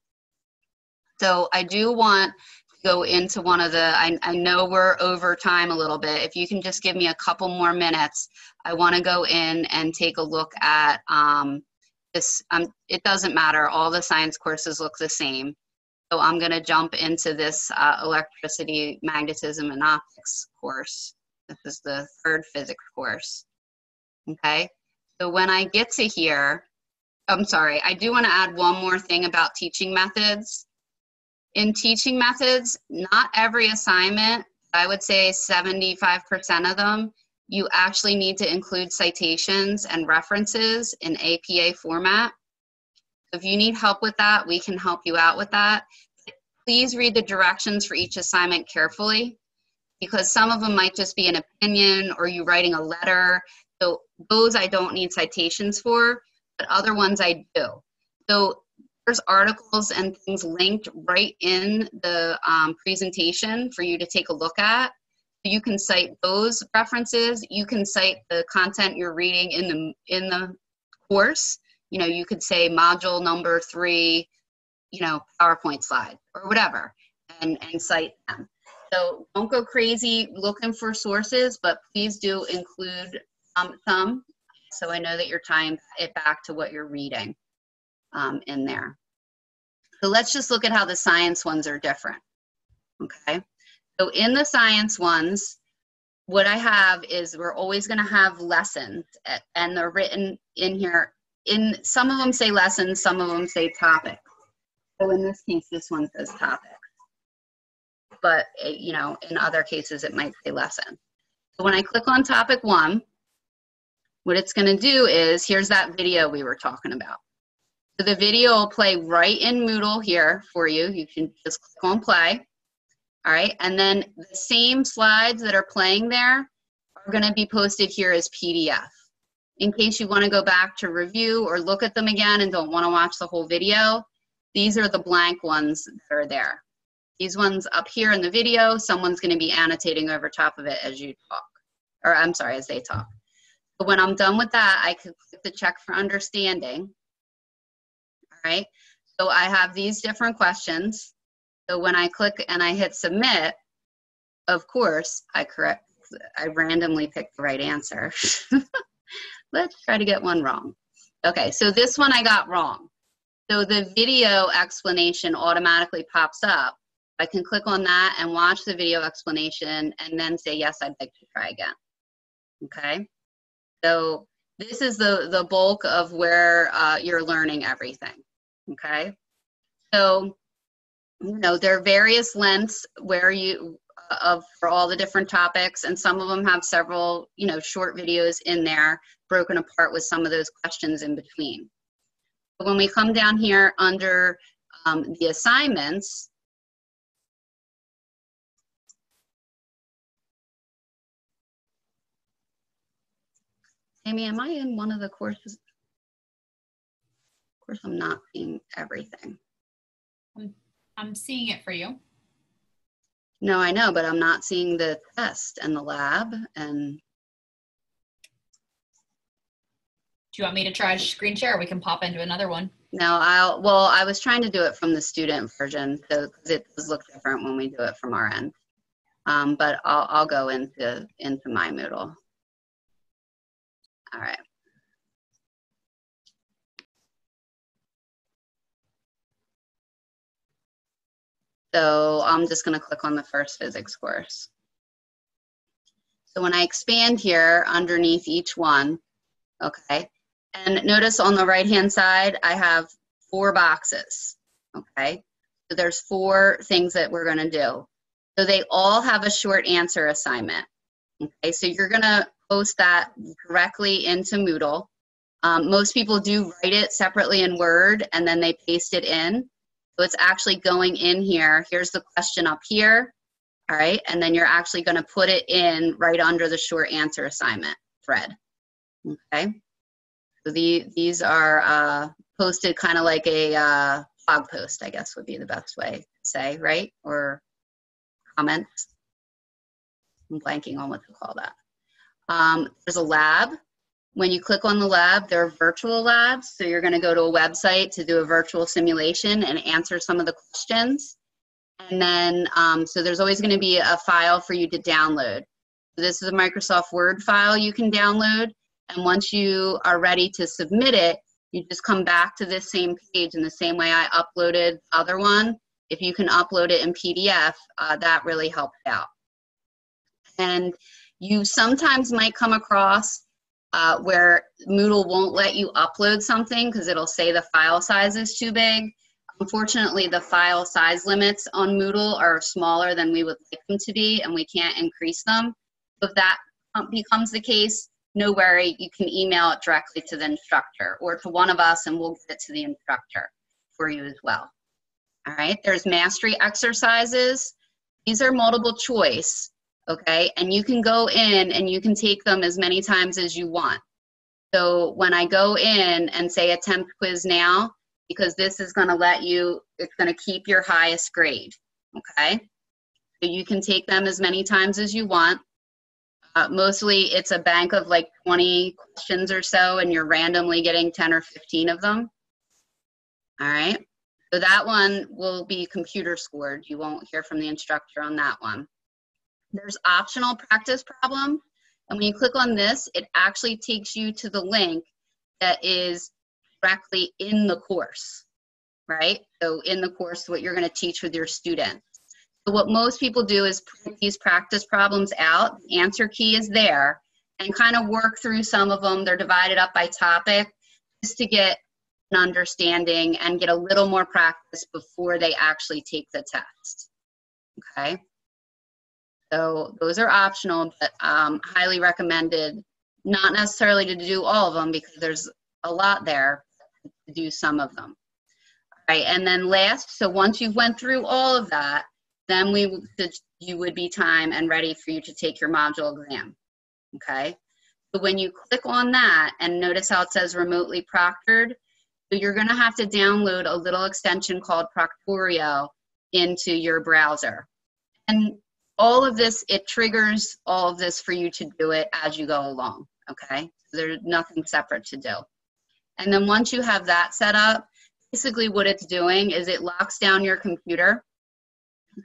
So I do want to go into one of the, I know we're over time a little bit. If you can just give me a couple more minutes, I want to go in and take a look at this. It doesn't matter. All the science courses look the same. So I'm going to jump into this electricity, magnetism, and optics course. This is the 3rd physics course. Okay. So when I get to here, I'm sorry, I do want to add one more thing about teaching methods. In teaching methods, not every assignment, I would say 75% of them, you actually need to include citations and references in APA format. If you need help with that, we can help you out with that. Please read the directions for each assignment carefully, because some of them might just be an opinion or you writing a letter. So those I don't need citations for, but other ones I do. So there's articles and things linked right in the presentation for you to take a look at. You can cite those references. You can cite the content you're reading in the course. You know, you could say module number 3, you know, PowerPoint slide or whatever, and cite them. So don't go crazy looking for sources, but please do include some, so I know that you're tying it back to what you're reading in there. So let's just look at how the science ones are different, okay? So in the science ones, what I have is we're always gonna have lessons, and they're written in here. In some of them say lessons, some of them say topics. So in this case, this one says topics. But you know, in other cases, it might say lesson. So when I click on topic 1, what it's gonna do is, here's that video we were talking about. So the video will play right in Moodle here for you. You can just click on play. All right, and then the same slides that are playing there are gonna be posted here as PDF. In case you wanna go back to review or look at them again and don't wanna watch the whole video, these are the blank ones that are there. These ones up here in the video, someone's gonna be annotating over top of it as you talk, or I'm sorry, as they talk. But when I'm done with that, I can click the check for understanding. All right, so I have these different questions. So when I click and I hit submit, of course, I randomly picked the right answer. Let's try to get one wrong. Okay, so this one I got wrong. So the video explanation automatically pops up. I can click on that and watch the video explanation and then say, yes, I'd like to try again. Okay, so this is the bulk of where you're learning everything. Okay, so you know, there are various lengths where you for all the different topics, and some of them have several, you know, short videos in there broken apart with some of those questions in between. But when we come down here under the assignments, Amy, am I in one of the courses? Of course, I'm not seeing everything. I'm seeing it for you. No, I know, but I'm not seeing the test and the lab. And do you want me to try screen share, or we can pop into another one? No, I was trying to do it from the student version, so it does look different when we do it from our end. But I'll go into my Moodle. All right. So I'm just going to click on the first physics course. So when I expand here underneath each one, okay, and notice on the right-hand side, I have 4 boxes, okay? So there's 4 things that we're going to do. So they all have a short answer assignment, okay? So you're going to post that directly into Moodle. Most people do write it separately in Word and then they paste it in. So it's actually going in here. Here's the question up here. All right, and then you're actually going to put it in right under the short answer assignment thread. Okay, so these are posted kind of like a blog post, I guess would be the best way to say, right? Or comments. I'm blanking on what to call that. There's a lab. When you click on the lab, there are virtual labs. So you're going to go to a website to do a virtual simulation and answer some of the questions. And then, so there's always going to be a file for you to download. So this is a Microsoft Word file you can download. And once you are ready to submit it, you just come back to this same page in the same way I uploaded the other one. If you can upload it in PDF, that really helps out. And you sometimes might come across where Moodle won't let you upload something because it'll say the file size is too big. Unfortunately, the file size limits on Moodle are smaller than we would like them to be, and we can't increase them. So if that becomes the case, no worry, you can email it directly to the instructor or to one of us, and we'll get it to the instructor for you as well. All right, there's mastery exercises. These are multiple choice, okay? And you can go in and you can take them as many times as you want. So when I go in and say attempt quiz now, because this is going to let you, it's going to keep your highest grade, okay? So you can take them as many times as you want. Mostly it's a bank of like 20 questions or so, and you're randomly getting 10 or 15 of them. All right, so that one will be computer scored. You won't hear from the instructor on that one. There's optional practice problem, and when you click on this, it actually takes you to the link that is directly in the course, right? So in the course, what you're going to teach with your students. So what most people do is print these practice problems out. The answer key is there, and kind of work through some of them. They're divided up by topic just to get an understanding and get a little more practice before they actually take the test. Okay. So those are optional, but highly recommended, not necessarily to do all of them because there's a lot there, to do some of them. All right, and then last, so once you've went through all of that, then you would be time and ready for you to take your module exam, okay? So when you click on that and notice how it says remotely proctored, so you're gonna have to download a little extension called Proctorio into your browser. And all of this, it triggers all of this for you to do it as you go along, okay? So there's nothing separate to do. And then once you have that set up, basically what it's doing is it locks down your computer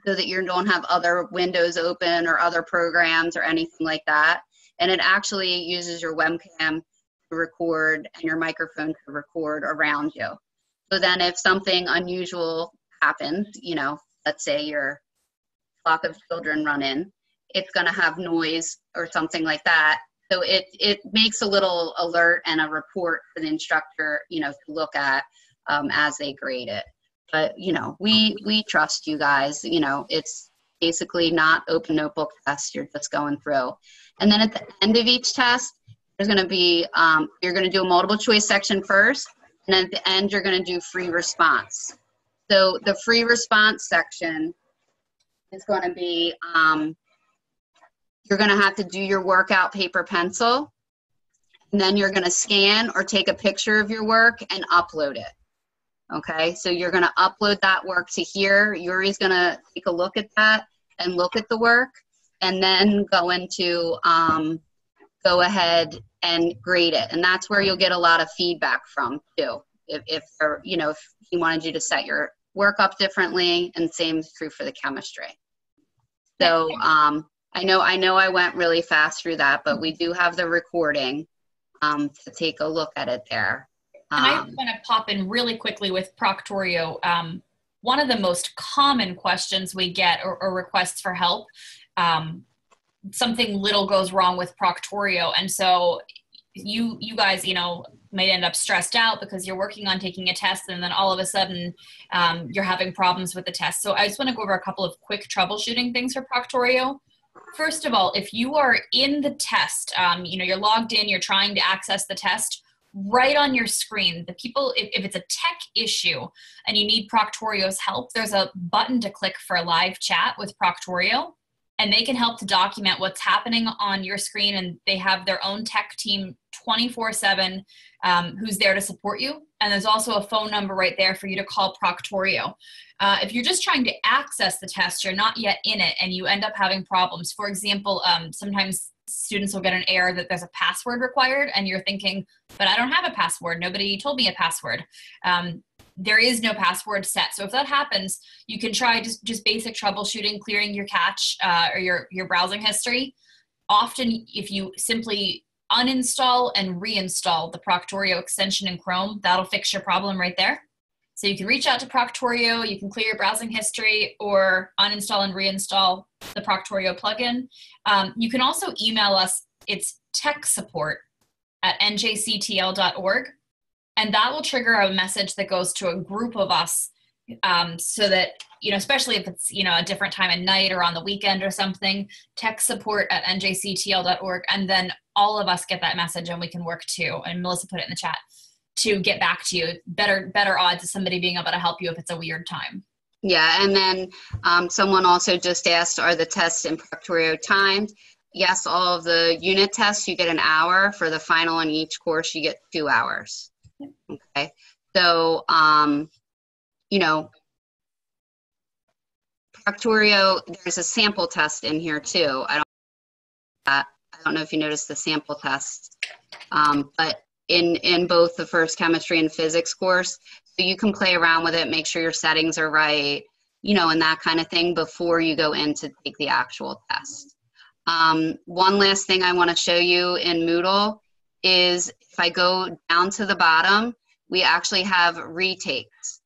so that you don't have other windows open or other programs or anything like that. And it actually uses your webcam to record and your microphone to record around you. So then if something unusual happens, you know, let's say your flock of children run in, it's going to have noise or something like that. So it makes a little alert and a report for the instructor, you know, to look at as they grade it. But, you know, we trust you guys. You know, it's basically not open notebook test. You're just going through. And then at the end of each test, there's going to be, you're going to do a multiple choice section first. And then at the end, you're going to do free response. So the free response section is going to be, you're going to have to do your work out paper pencil, and then you're going to scan or take a picture of your work and upload it. Okay, so you're going to upload that work to here. Yuri's going to take a look at that and look at the work, and then go into go ahead and grade it. And that's where you'll get a lot of feedback from too. If you know, if he wanted you to set your work up differently, and same is true for the chemistry. So I know I went really fast through that, but we do have the recording to take a look at it there. And I want to pop in really quickly with Proctorio. One of the most common questions we get or requests for help, something little goes wrong with Proctorio. And so you guys, you know, may end up stressed out because you're working on taking a test, and then all of a sudden you're having problems with the test. So I just want to go over a couple of quick troubleshooting things for Proctorio. First of all, if you are in the test, you're logged in, you're trying to access the test, right on your screen, the people, if it's a tech issue and you need Proctorio's help, there's a button to click for a live chat with Proctorio, and they can help to document what's happening on your screen, and they have their own tech team 24/7 who's there to support you. And there's also a phone number right there for you to call Proctorio. If you're just trying to access the test, you're not yet in it, and you end up having problems. For example, sometimes students will get an error that there's a password required, and you're thinking, but I don't have a password. Nobody told me a password. There is no password set. So if that happens, you can try just basic troubleshooting, clearing your cache or your browsing history. Often, if you simply uninstall and reinstall the Proctorio extension in Chrome, that'll fix your problem right there. So you can reach out to Proctorio, you can clear your browsing history, or uninstall and reinstall the Proctorio plugin. You can also email us. It's techsupport@njctl.org, and that will trigger a message that goes to a group of us so that, especially if it's, a different time at night or on the weekend or something, techsupport@njctl.org, and then all of us get that message and we can work too, and Melissa put it in the chat, to get back to you. Better odds of somebody being able to help you if it's a weird time. Yeah, and then someone also just asked, are the tests in Proctorio timed? Yes, all of the unit tests, you get an hour. For the final in each course, you get 2 hours. Okay, so, Proctorio, there's a sample test in here too. I don't know if you noticed the sample test, but in both the first chemistry and physics course, so you can play around with it, make sure your settings are right, and that kind of thing before you go in to take the actual test. One last thing I want to show you in Moodle is if I go down to the bottom, we actually have retakes.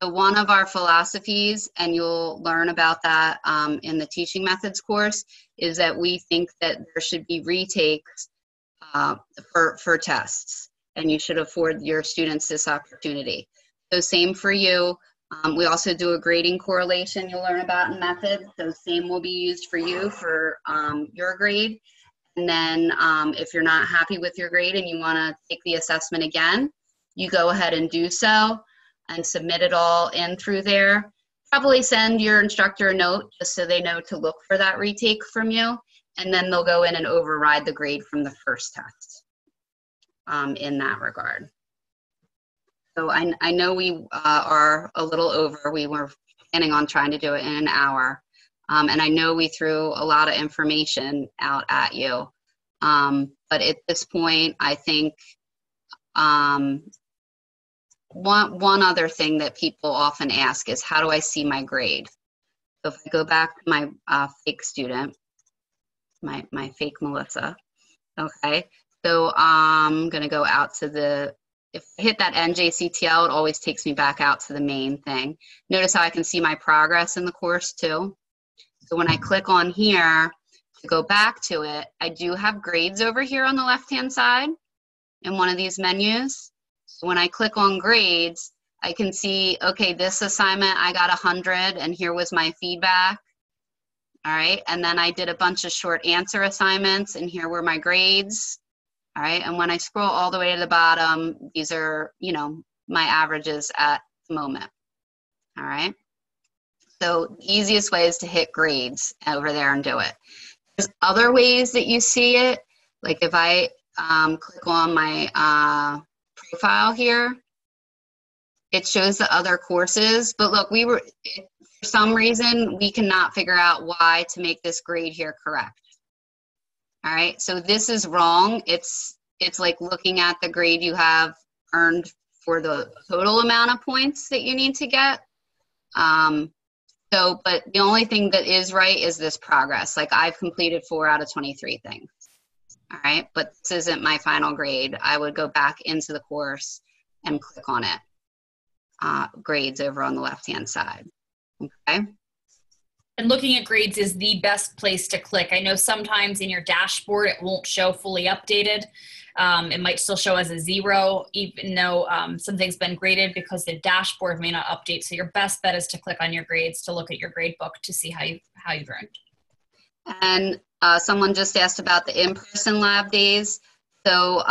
So one of our philosophies, and you'll learn about that in the teaching methods course, is that we think that there should be retakes for tests, and you should afford your students this opportunity. So same for you. We also do a grading correlation you'll learn about in methods. So same will be used for you for your grade. And then if you're not happy with your grade and you want to take the assessment again, you go ahead and do so and submit it all in through there. Probably send your instructor a note just so they know to look for that retake from you, and then they'll go in and override the grade from the first test in that regard. So I know we are a little over. We were planning on trying to do it in an hour. And I know we threw a lot of information out at you. But at this point, I think one other thing that people often ask is, how do I see my grade? So if I go back to my fake student, my fake Melissa, okay? So I'm gonna go out to if I hit that NJCTL, it always takes me back out to the main thing. Notice how I can see my progress in the course too. So when I click on here to go back to it, I do have grades over here on the left-hand side in one of these menus. So when I click on grades, I can see, okay, this assignment I got 100 and here was my feedback. All right, and then I did a bunch of short answer assignments and here were my grades. All right, and when I scroll all the way to the bottom, these are, my averages at the moment. All right, so the easiest way is to hit grades over there and do it. There's other ways that you see it, like if I click on my profile here, it shows the other courses, but look, for some reason, we cannot figure out why to make this grade here correct. All right, so this is wrong. It's like looking at the grade you have earned for the total amount of points that you need to get. But the only thing that is right is this progress. Like I've completed 4 out of 23 things. All right, but this isn't my final grade. I would go back into the course and click on it. Grades over on the left-hand side, okay? And looking at grades is the best place to click. I know sometimes in your dashboard, it won't show fully updated. It might still show as a 0, even though something's been graded, because the dashboard may not update. So your best bet is to click on your grades to look at your grade book to see how you've earned. And someone just asked about the in-person lab days. So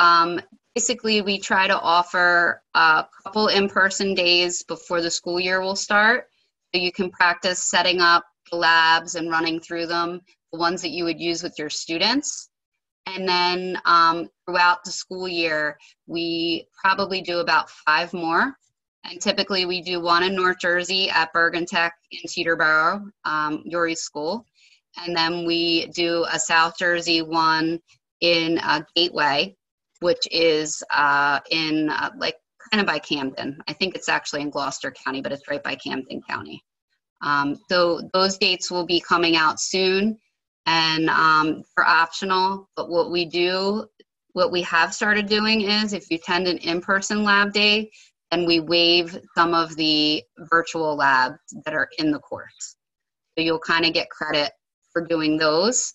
basically we try to offer a couple in-person days before the school year will start. So you can practice setting up the labs and running through them, the ones that you would use with your students. And then throughout the school year, we probably do about 5 more. And typically we do one in North Jersey at Bergen Tech in Teterboro, URI School. And then we do a South Jersey one in Gateway, which is in like kind of by Camden. I think it's actually in Gloucester County, but it's right by Camden County. So those dates will be coming out soon, and they're optional. But what we have started doing is if you attend an in-person lab day, then we waive some of the virtual labs that are in the course. So you'll kind of get credit for doing those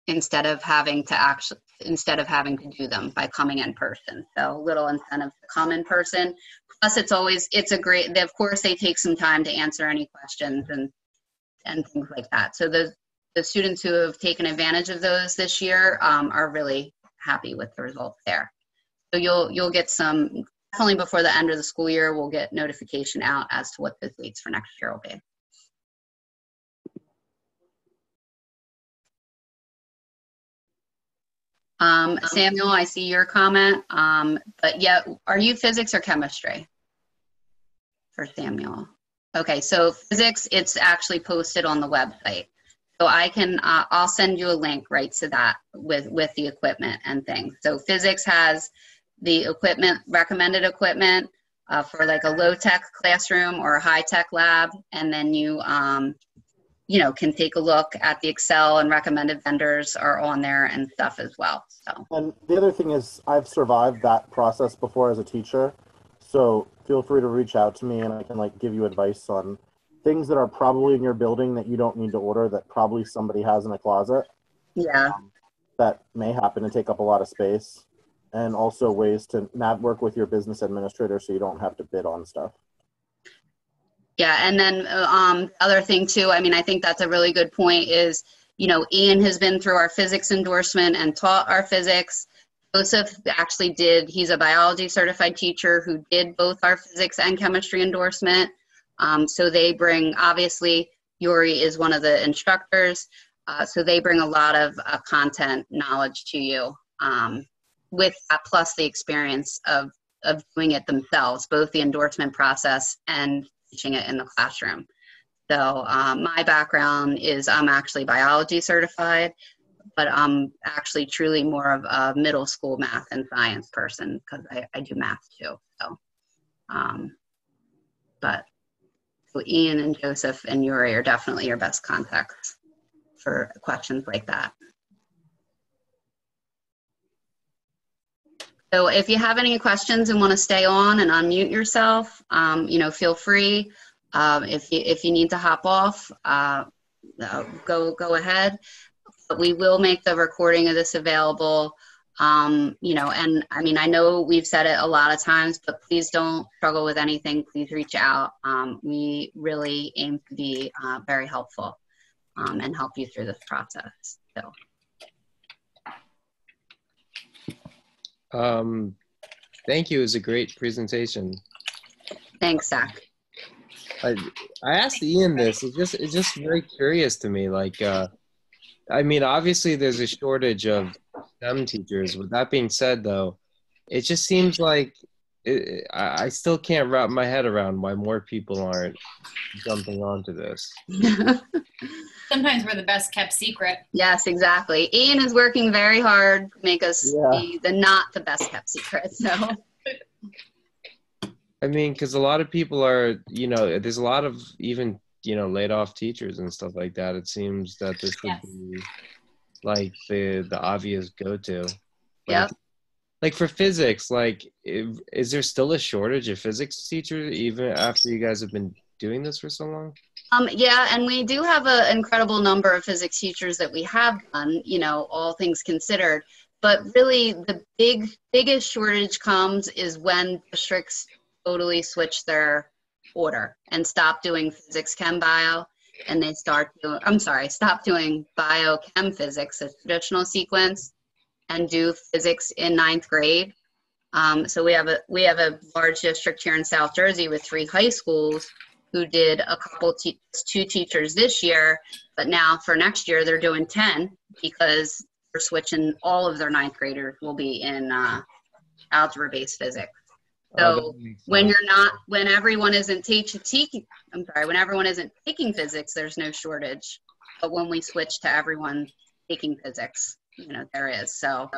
instead of having to do them by coming in person. So little incentive to come in person. Plus of course they take some time to answer any questions and things like that. So the students who have taken advantage of those this year are really happy with the results there. So you'll get some, definitely before the end of the school year, we'll get notification out as to what the dates for next year will be. Samuel, I see your comment, but yeah, are you physics or chemistry? For Samuel. Okay, so physics, it's actually posted on the website. So I'll send you a link right to that with the equipment and things. So physics has the equipment, recommended equipment for like a low-tech classroom or a high-tech lab, and then you can take a look at the Excel, and recommended vendors are on there and stuff as well. So. And the other thing is I've survived that process before as a teacher. So feel free to reach out to me and I can give you advice on things that are probably in your building that you don't need to order that probably somebody has in a closet. Yeah. That may happen to take up a lot of space, and also ways to work with your business administrator so you don't have to bid on stuff. Yeah, and then other thing too, I think that's a really good point is, Ian has been through our physics endorsement and taught our physics. Joseph actually he's a biology certified teacher who did both our physics and chemistry endorsement. So they bring, obviously, URI is one of the instructors, so they bring a lot of content knowledge to you with that, plus the experience of doing it themselves, both the endorsement process and teaching it in the classroom. So my background is I'm actually biology certified, but I'm actually truly more of a middle school math and science person because I do math too. So, so Ian and Joseph and Yuri are definitely your best contacts for questions like that. So if you have any questions and want to stay on and unmute yourself, feel free. If you need to hop off, go ahead. But we will make the recording of this available. And I know we've said it a lot of times, but please don't struggle with anything. Please reach out. We really aim to be very helpful and help you through this process. So. Thank you. It was a great presentation. Thanks, Zach. I asked Ian this. It's just very curious to me. Obviously there's a shortage of STEM teachers. With that being said, though, it just seems like I still can't wrap my head around why more people aren't jumping onto this. Sometimes we're the best kept secret. Yes, exactly. Ian is working very hard to make us be not the best kept secret. So. Because a lot of people are, there's a lot of even, laid off teachers and stuff like that. It seems that this would be like the obvious go-to. Yep. Like for physics, is there still a shortage of physics teachers even after you guys have been doing this for so long? Yeah, and we do have an incredible number of physics teachers that we have done, all things considered. But really, the biggest shortage comes is when districts totally switch their order and stop doing physics, chem, bio. and they stop doing biochem physics, a traditional sequence, and do physics in 9th grade. So we have a large district here in South Jersey with 3 high schools who did a couple, 2 teachers this year, but now for next year they're doing 10 because we're switching. All of their 9th graders will be in algebra-based physics. So when everyone isn't when everyone isn't taking physics, there's no shortage. But when we switch to everyone taking physics, there is. So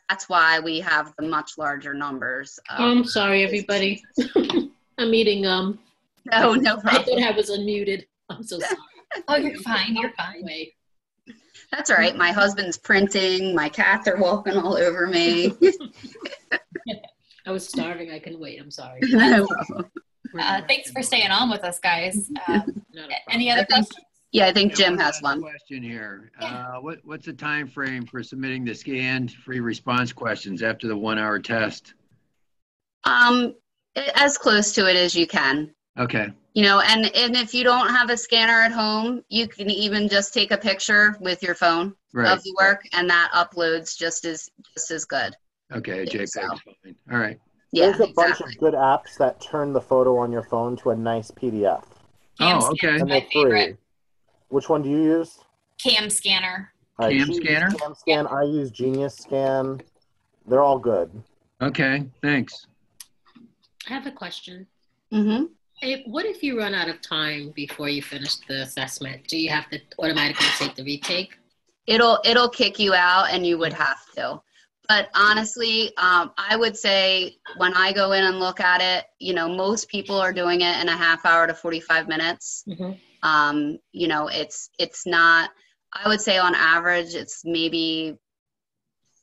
that's why we have the much larger numbers. I'm sorry, everybody. I'm eating. No problem. I thought I was unmuted. I'm so sorry. Oh, you're fine. You're fine. Wait. That's all right. My husband's printing. My cats are walking all over me. I was starving. I couldn't wait. I'm sorry. No problem. Thanks for staying on with us, guys. Any other questions? Yeah, I think Jim has one. Question here. What's the time frame for submitting the scanned free response questions after the 1-hour test? As close to it as you can. Okay. And if you don't have a scanner at home, you can even just take a picture with your phone of the work, and that uploads just as good. Okay, JPEG. So. Fine. All right. Yeah, there's a bunch of good apps that turn the photo on your phone to a nice PDF. Oh, okay. And they're free. Which one do you use? Cam Scanner. Cam Scanner? Cam Scan. I use Genius Scan. They're all good. Okay, thanks. I have a question. Mm-hmm. What if you run out of time before you finish the assessment? Do you have to automatically take the retake? It'll kick you out, and you would have to. But honestly, I would say when I go in and look at it, most people are doing it in a half hour to 45 minutes. Mm-hmm. It's not, I would say on average, it's maybe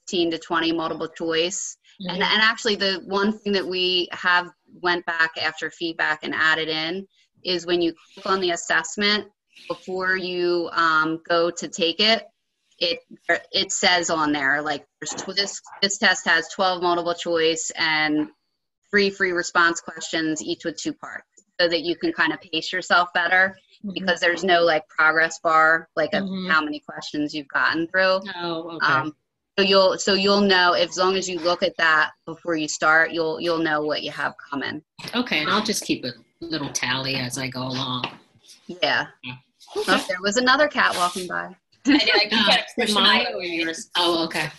15 to 20 multiple choice. Mm-hmm. And actually the one thing that we have went back after feedback and added in is when you click on the assessment, before you go to take it, it says on there, like, this test has 12 multiple choice and 3 free response questions, each with 2 parts, so that you can kind of pace yourself better, mm-hmm. because there's no like progress bar, like mm-hmm. of how many questions you've gotten through. Oh, okay. So you'll know, as long as you look at that before you start, you'll know what you have coming. Okay, and I'll just keep a little tally as I go along. Yeah. Okay. Oh, there was another cat walking by. I kept pushing mine or yours? Oh, okay.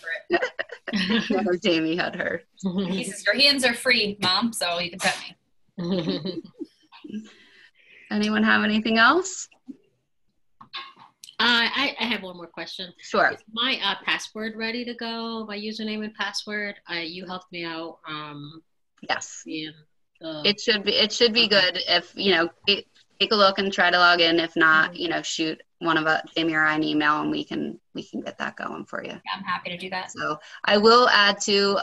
No, Jamie had her. He says, your hands are free, Mom, so you can pet me. Anyone have anything else? I have one more question. Sure. Is my password ready to go? My username and password? You helped me out. Yes. And, it should be good. If take a look and try to log in. If not, shoot one of us, Jamie or I, an email, and we can get that going for you. Yeah, I'm happy to do that. So I will add to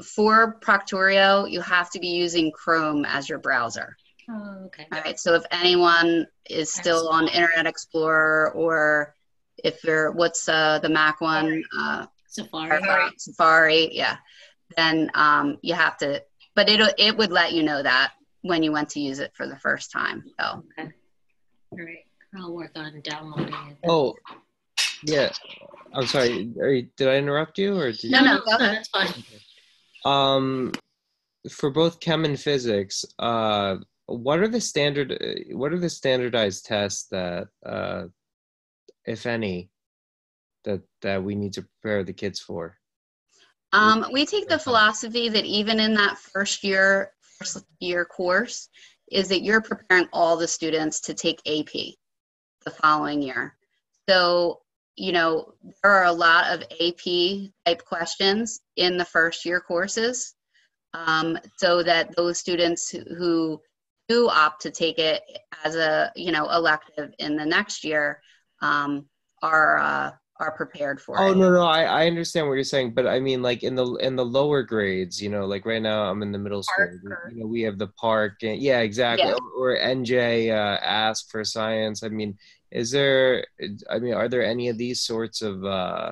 for Proctorio, you have to be using Chrome as your browser. Oh, okay. All right. So if anyone is still on Internet Explorer, or if you're what's the Mac one? Safari. Safari. Yeah. Then you have to. But it would let you know that when you went to use it for the first time. So. Okay. All right. I'll work on downloading it. Oh, yeah. I'm sorry. Did I interrupt you, or did No, that's fine. For both chem and physics, what are the standardized tests that, if any, that we need to prepare the kids for? We take the philosophy that even in that first year course, is that you're preparing all the students to take AP the following year. So, there are a lot of AP type questions in the first year courses, so that those students who do opt to take it as a, elective in the next year, are prepared for it. Oh, no, I understand what you're saying, but I mean, like in the lower grades, like right now I'm in the middle school, we have the park, and yeah, exactly. Yeah. Or NJ ask for science. I mean, are there any of these sorts of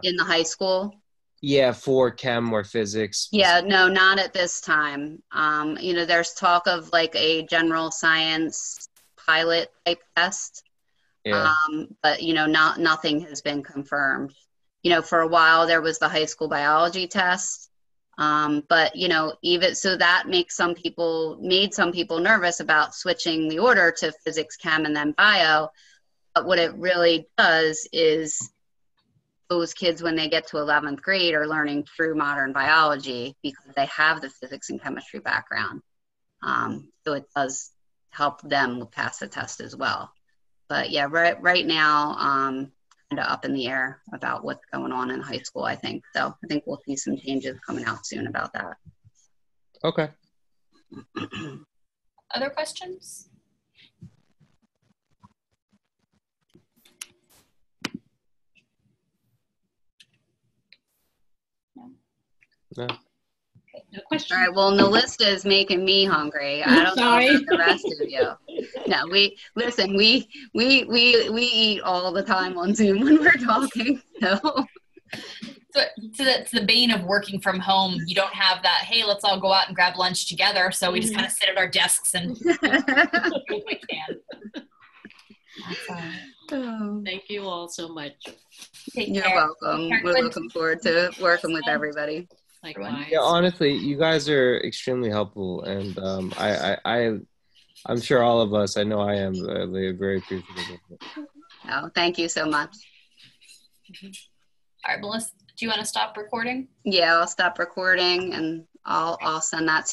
in the high school? Yeah, for chem or physics. Yeah, no, not at this time. There's talk of like a general science pilot type test. Yeah. But nothing has been confirmed. For a while there was the high school biology test. But even so, that made some people nervous about switching the order to physics, chem, and then bio. But what it really does is those kids, when they get to 11th grade, are learning true modern biology because they have the physics and chemistry background. So it does help them pass the test as well. But yeah, right now, kind of up in the air about what's going on in high school, I think. So I think we'll see some changes coming out soon about that. Okay. Other questions? No. No question. All right, well, Nalista is making me hungry. I don't know about the rest of you. No, we eat all the time on Zoom when we're talking. So that's the bane of working from home. You don't have that, hey, let's all go out and grab lunch together. So we just kind of sit at our desks and do what we can. Thank you all so much. You're welcome. We're looking forward to working with everybody. Likewise. Yeah, honestly, you guys are extremely helpful, and I'm sure all of us, I know I am, very appreciative of it. Oh, thank you so much. All right, Melissa, do you want to stop recording? Yeah, I'll stop recording and I'll send that